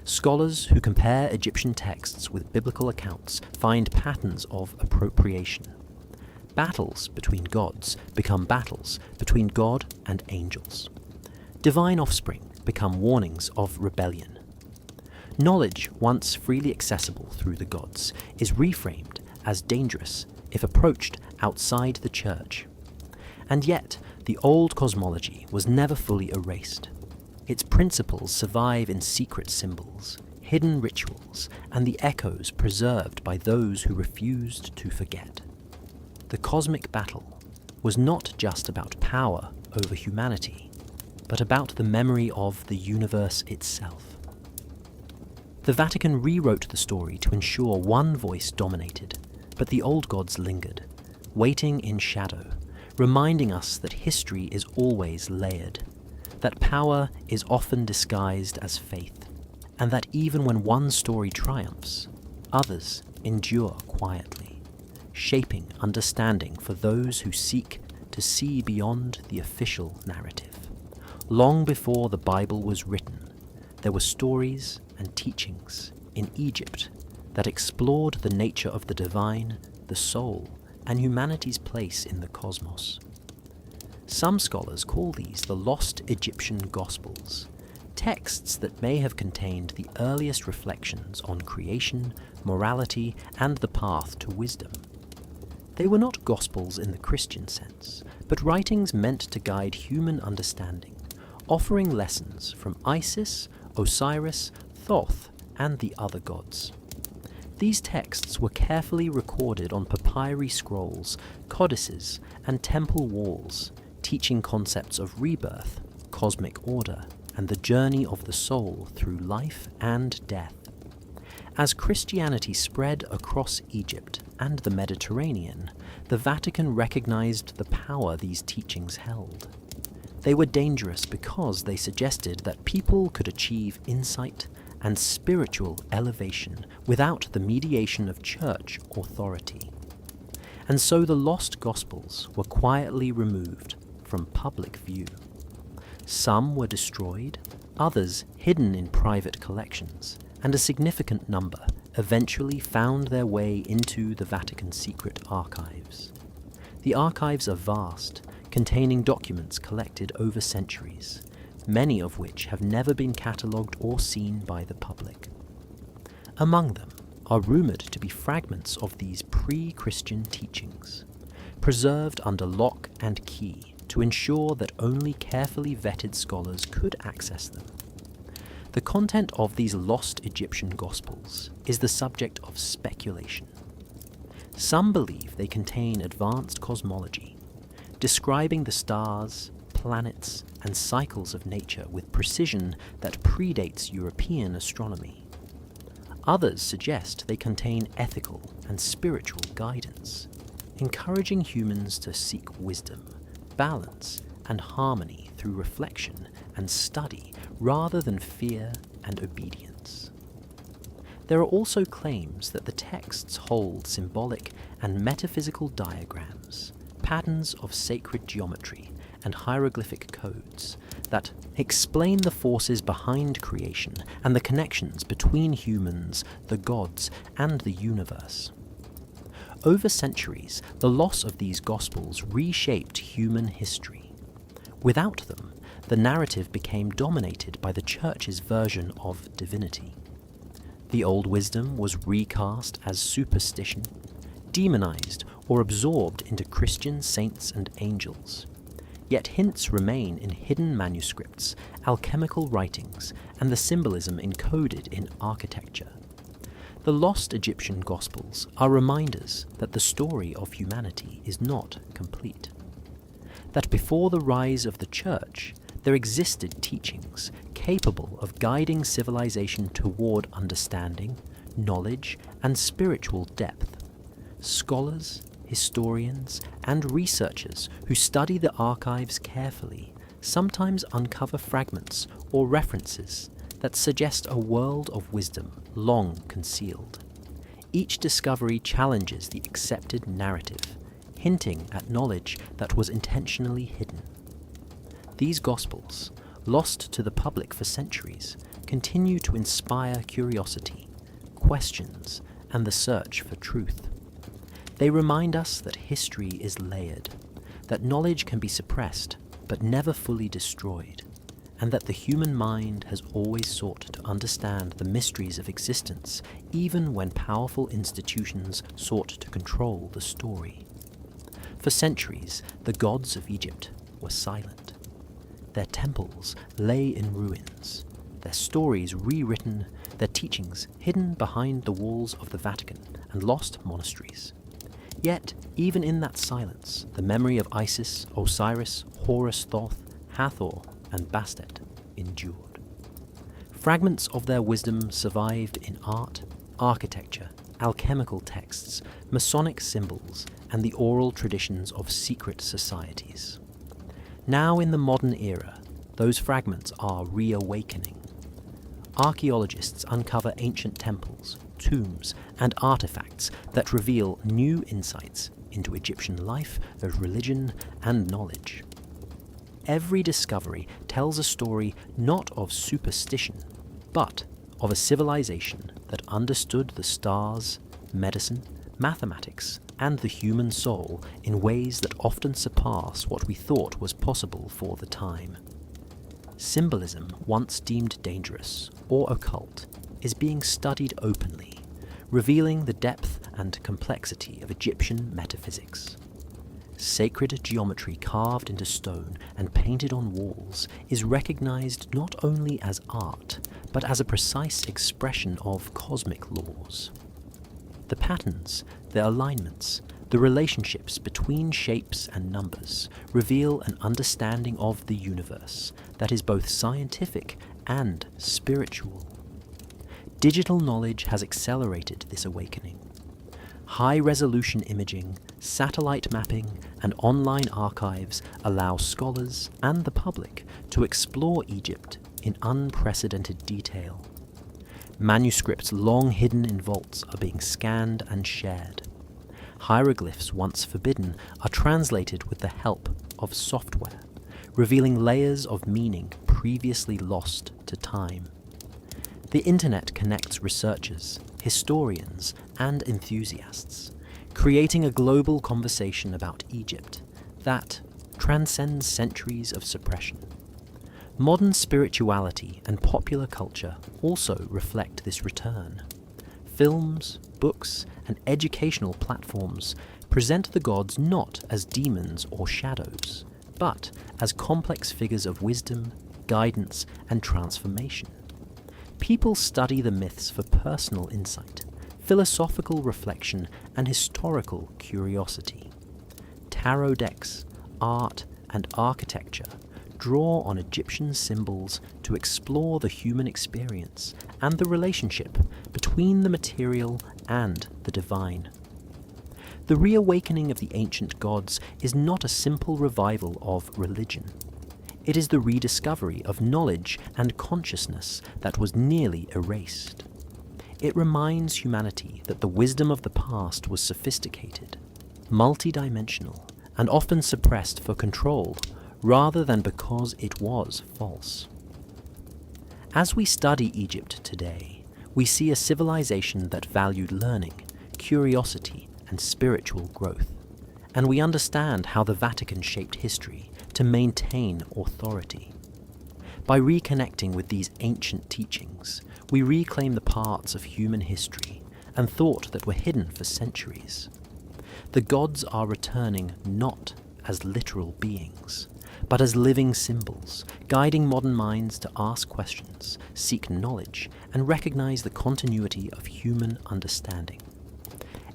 A: Scholars who compare Egyptian texts with biblical accounts find patterns of appropriation. Battles between gods become battles between God and angels. Divine offspring become warnings of rebellion. Knowledge, once freely accessible through the gods, is reframed as dangerous if approached outside the church. And yet, the old cosmology was never fully erased. Its principles survive in secret symbols, hidden rituals, and the echoes preserved by those who refused to forget. The cosmic battle was not just about power over humanity, but about the memory of the universe itself. The Vatican rewrote the story to ensure one voice dominated, but the old gods lingered, waiting in shadow, reminding us that history is always layered, that power is often disguised as faith, and that even when one story triumphs, others endure quietly, shaping understanding for those who seek to see beyond the official narrative. Long before the Bible was written, there were stories and teachings in Egypt that explored the nature of the divine, the soul, and humanity's place in the cosmos. Some scholars call these the lost Egyptian Gospels, texts that may have contained the earliest reflections on creation, morality, and the path to wisdom. They were not Gospels in the Christian sense, but writings meant to guide human understanding, offering lessons from Isis, Osiris, Thoth, and the other gods. These texts were carefully recorded on papyri scrolls, codices, and temple walls, teaching concepts of rebirth, cosmic order, and the journey of the soul through life and death. As Christianity spread across Egypt and the Mediterranean, the Vatican recognized the power these teachings held. They were dangerous because they suggested that people could achieve insight and spiritual elevation without the mediation of church authority. And so the lost Gospels were quietly removed from public view. Some were destroyed, others hidden in private collections, and a significant number eventually found their way into the Vatican secret archives. The archives are vast, containing documents collected over centuries, many of which have never been catalogued or seen by the public. Among them are rumoured to be fragments of these pre-Christian teachings, preserved under lock and key to ensure that only carefully vetted scholars could access them. The content of these lost Egyptian Gospels is the subject of speculation. Some believe they contain advanced cosmology, describing the stars, planets, and cycles of nature with precision that predates European astronomy. Others suggest they contain ethical and spiritual guidance, encouraging humans to seek wisdom, balance, and harmony through reflection and study rather than fear and obedience. There are also claims that the texts hold symbolic and metaphysical diagrams, patterns of sacred geometry, and hieroglyphic codes that explain the forces behind creation and the connections between humans, the gods, and the universe. Over centuries, the loss of these Gospels reshaped human history. Without them, the narrative became dominated by the Church's version of divinity. The old wisdom was recast as superstition, demonized or absorbed into Christian saints and angels. Yet hints remain in hidden manuscripts, alchemical writings, and the symbolism encoded in architecture. The lost Egyptian Gospels are reminders that the story of humanity is not complete. That before the rise of the Church, there existed teachings capable of guiding civilization toward understanding, knowledge, and spiritual depth. Scholars, historians, and researchers who study the archives carefully sometimes uncover fragments or references that suggest a world of wisdom long concealed. Each discovery challenges the accepted narrative, hinting at knowledge that was intentionally hidden. These Gospels, lost to the public for centuries, continue to inspire curiosity, questions, and the search for truth. They remind us that history is layered, that knowledge can be suppressed but never fully destroyed, and that the human mind has always sought to understand the mysteries of existence, even when powerful institutions sought to control the story. For centuries, the gods of Egypt were silent. Their temples lay in ruins, their stories rewritten, their teachings hidden behind the walls of the Vatican and lost monasteries. Yet, even in that silence, the memory of Isis, Osiris, Horus, Thoth, Hathor, and Bastet endured. Fragments of their wisdom survived in art, architecture, alchemical texts, Masonic symbols, and the oral traditions of secret societies. Now in the modern era, those fragments are reawakening. Archaeologists uncover ancient temples, tombs, and artifacts that reveal new insights into Egyptian life, religion, and knowledge. Every discovery tells a story not of superstition, but of a civilization that understood the stars, medicine, mathematics, and the human soul in ways that often surpass what we thought was possible for the time. Symbolism, once deemed dangerous or occult, is being studied openly, revealing the depth and complexity of Egyptian metaphysics. Sacred geometry carved into stone and painted on walls is recognized not only as art, but as a precise expression of cosmic laws. The patterns, their alignments, the relationships between shapes and numbers reveal an understanding of the universe that is both scientific and spiritual. Digital knowledge has accelerated this awakening. High-resolution imaging, satellite mapping, and online archives allow scholars and the public to explore Egypt in unprecedented detail. Manuscripts long hidden in vaults are being scanned and shared. Hieroglyphs once forbidden are translated with the help of software, revealing layers of meaning previously lost to time. The internet connects researchers, historians, and enthusiasts, creating a global conversation about Egypt that transcends centuries of suppression. Modern spirituality and popular culture also reflect this return. Films, books, and educational platforms present the gods not as demons or shadows, but as complex figures of wisdom, guidance, and transformation. People study the myths for personal insight, philosophical reflection, and historical curiosity. Tarot decks, art, and architecture draw on Egyptian symbols to explore the human experience and the relationship between the material and the divine. The reawakening of the ancient gods is not a simple revival of religion. It is the rediscovery of knowledge and consciousness that was nearly erased. It reminds humanity that the wisdom of the past was sophisticated, multidimensional, and often suppressed for control rather than because it was false. As we study Egypt today, we see a civilization that valued learning, curiosity, and spiritual growth, and we understand how the Vatican shaped history to maintain authority. By reconnecting with these ancient teachings, we reclaim the parts of human history and thought that were hidden for centuries. The gods are returning not as literal beings, but as living symbols, guiding modern minds to ask questions, seek knowledge, and recognize the continuity of human understanding.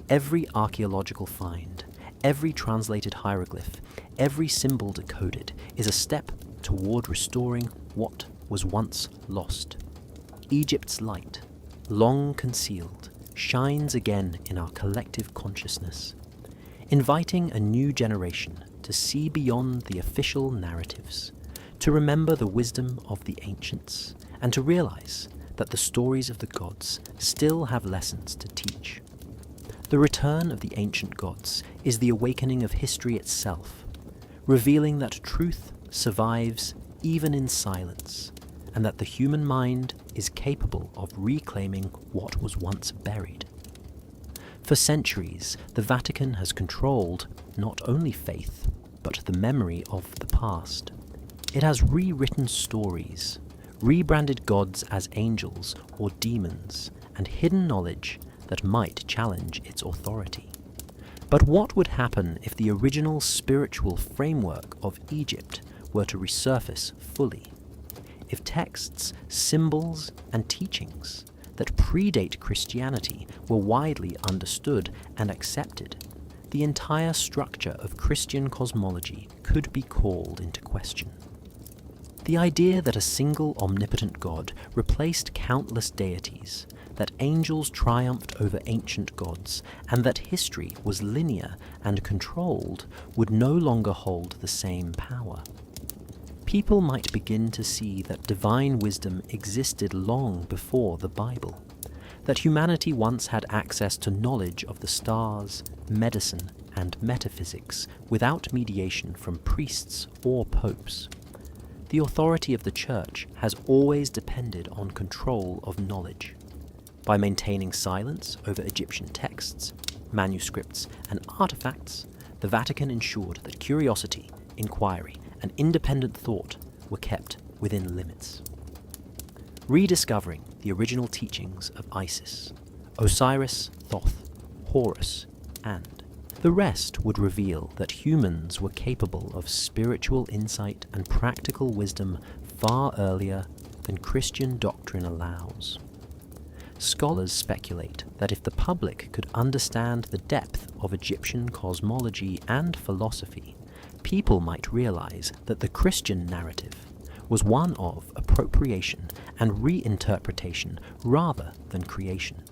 A: Every archaeological find, every translated hieroglyph, every symbol decoded is a step toward restoring what was once lost. Egypt's light, long concealed, shines again in our collective consciousness, inviting a new generation to see beyond the official narratives, to remember the wisdom of the ancients, and to realize that the stories of the gods still have lessons to teach. The return of the ancient gods is the awakening of history itself, revealing that truth survives even in silence, and that the human mind is capable of reclaiming what was once buried. For centuries, the Vatican has controlled not only faith, but the memory of the past. It has rewritten stories, rebranded gods as angels or demons, and hidden knowledge that might challenge its authority. But what would happen if the original spiritual framework of Egypt were to resurface fully? If texts, symbols, and teachings that predate Christianity were widely understood and accepted, the entire structure of Christian cosmology could be called into question. The idea that a single omnipotent God replaced countless deities, that angels triumphed over ancient gods, and that history was linear and controlled would no longer hold the same power. People might begin to see that divine wisdom existed long before the Bible, that humanity once had access to knowledge of the stars, medicine, and metaphysics without mediation from priests or popes. The authority of the Church has always depended on control of knowledge. By maintaining silence over Egyptian texts, manuscripts, and artifacts, the Vatican ensured that curiosity, inquiry, and independent thought were kept within limits. Rediscovering the original teachings of Isis, Osiris, Thoth, Horus, and the rest would reveal that humans were capable of spiritual insight and practical wisdom far earlier than Christian doctrine allows. Scholars speculate that if the public could understand the depth of Egyptian cosmology and philosophy, people might realize that the Christian narrative was one of appropriation and reinterpretation rather than creation.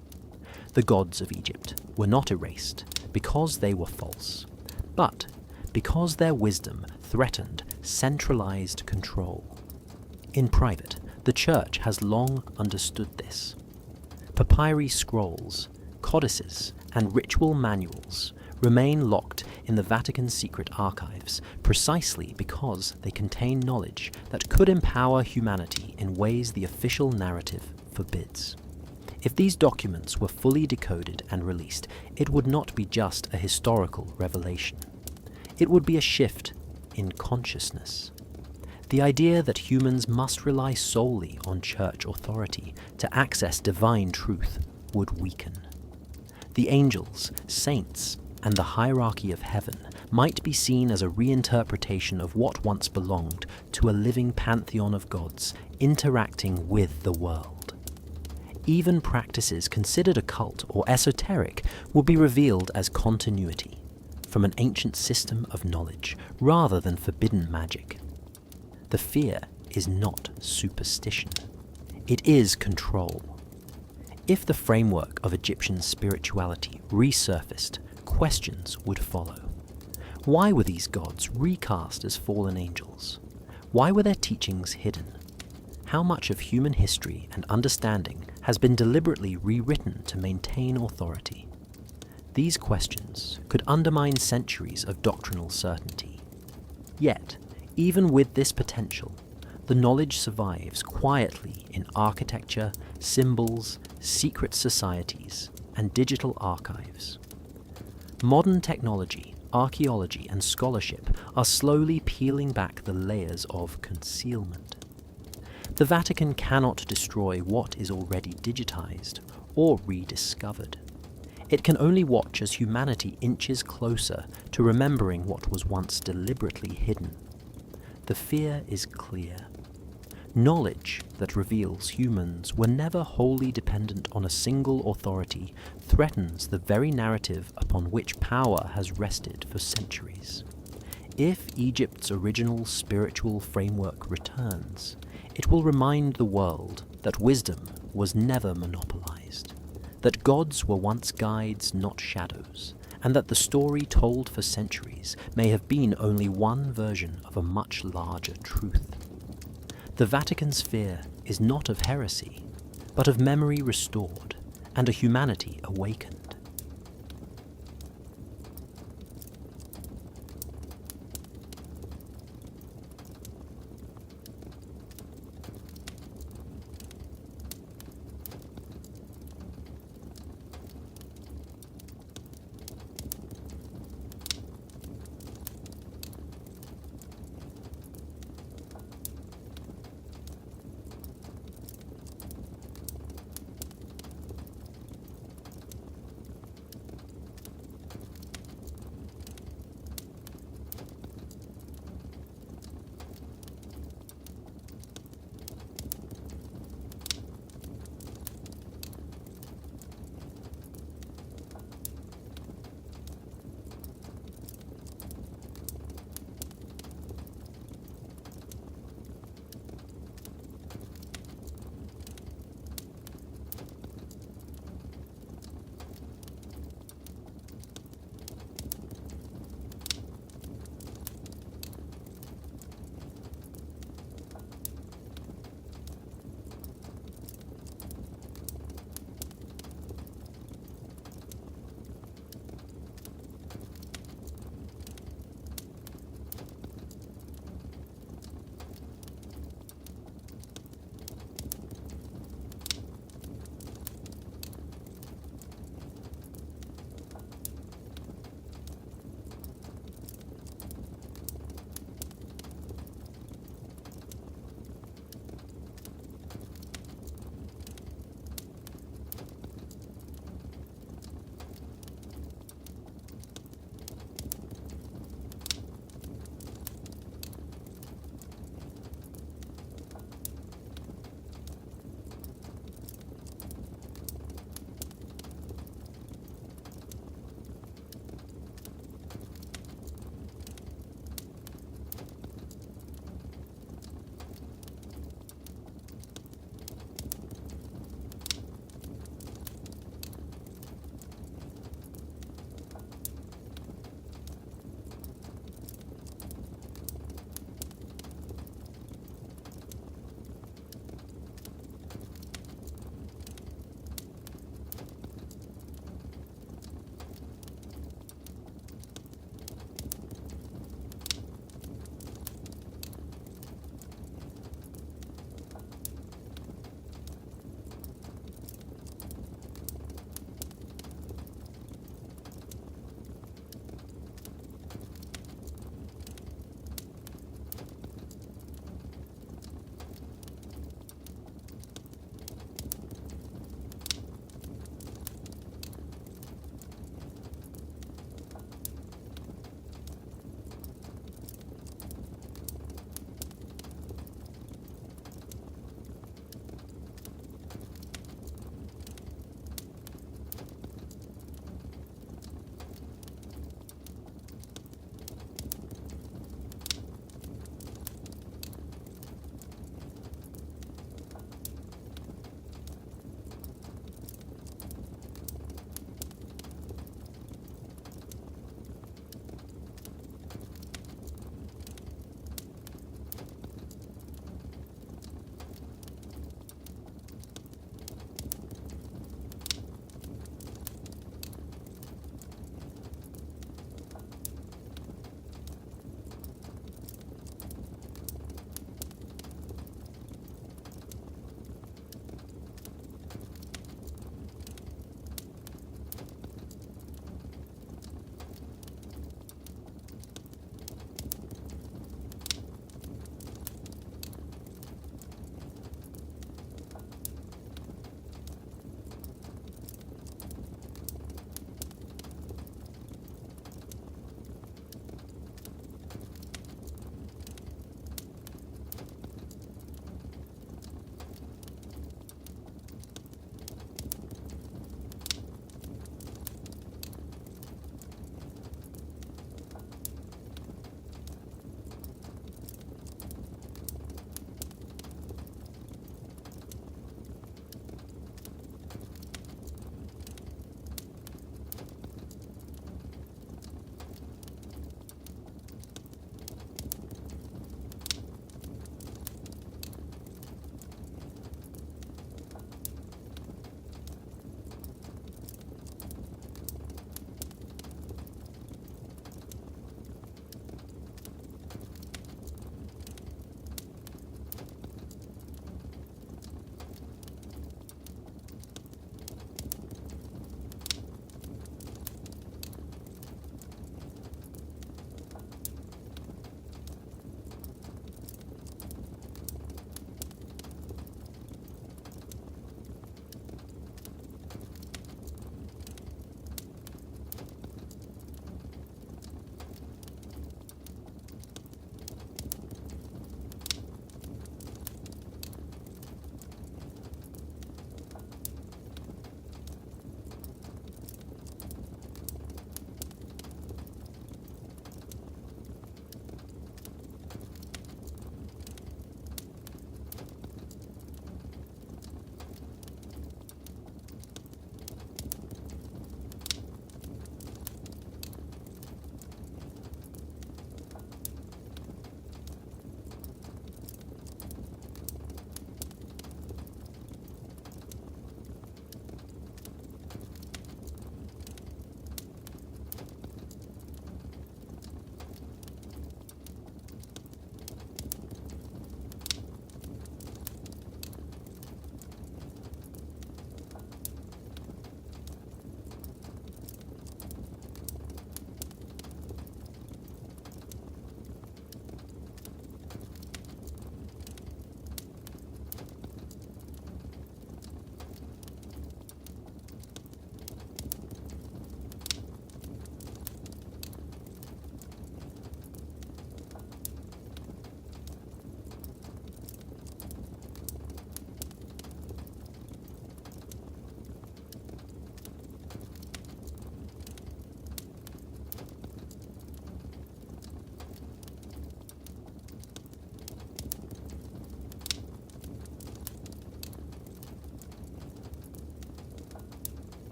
A: The gods of Egypt were not erased because they were false, but because their wisdom threatened centralized control. In private, the Church has long understood this. Papyri scrolls, codices, and ritual manuals remain locked in the Vatican's secret archives precisely because they contain knowledge that could empower humanity in ways the official narrative forbids. If these documents were fully decoded and released, it would not be just a historical revelation. It would be a shift in consciousness. The idea that humans must rely solely on church authority to access divine truth would weaken. The angels, saints, and the hierarchy of heaven might be seen as a reinterpretation of what once belonged to a living pantheon of gods interacting with the world. Even practices considered occult or esoteric will be revealed as continuity from an ancient system of knowledge rather than forbidden magic. The fear is not superstition. It is control. If the framework of Egyptian spirituality resurfaced, questions would follow. Why were these gods recast as fallen angels? Why were their teachings hidden? How much of human history and understanding has been deliberately rewritten to maintain authority? These questions could undermine centuries of doctrinal certainty. Yet, even with this potential, the knowledge survives quietly in architecture, symbols, secret societies, and digital archives. Modern technology, archaeology, and scholarship are slowly peeling back the layers of concealment. The Vatican cannot destroy what is already digitized or rediscovered. It can only watch as humanity inches closer to remembering what was once deliberately hidden. The fear is clear. Knowledge that reveals humans were never wholly dependent on a single authority threatens the very narrative upon which power has rested for centuries. If Egypt's original spiritual framework returns, it will remind the world that wisdom was never monopolized, that gods were once guides, not shadows, and that the story told for centuries may have been only one version of a much larger truth. The Vatican's fear is not of heresy, but of memory restored and a humanity awakened.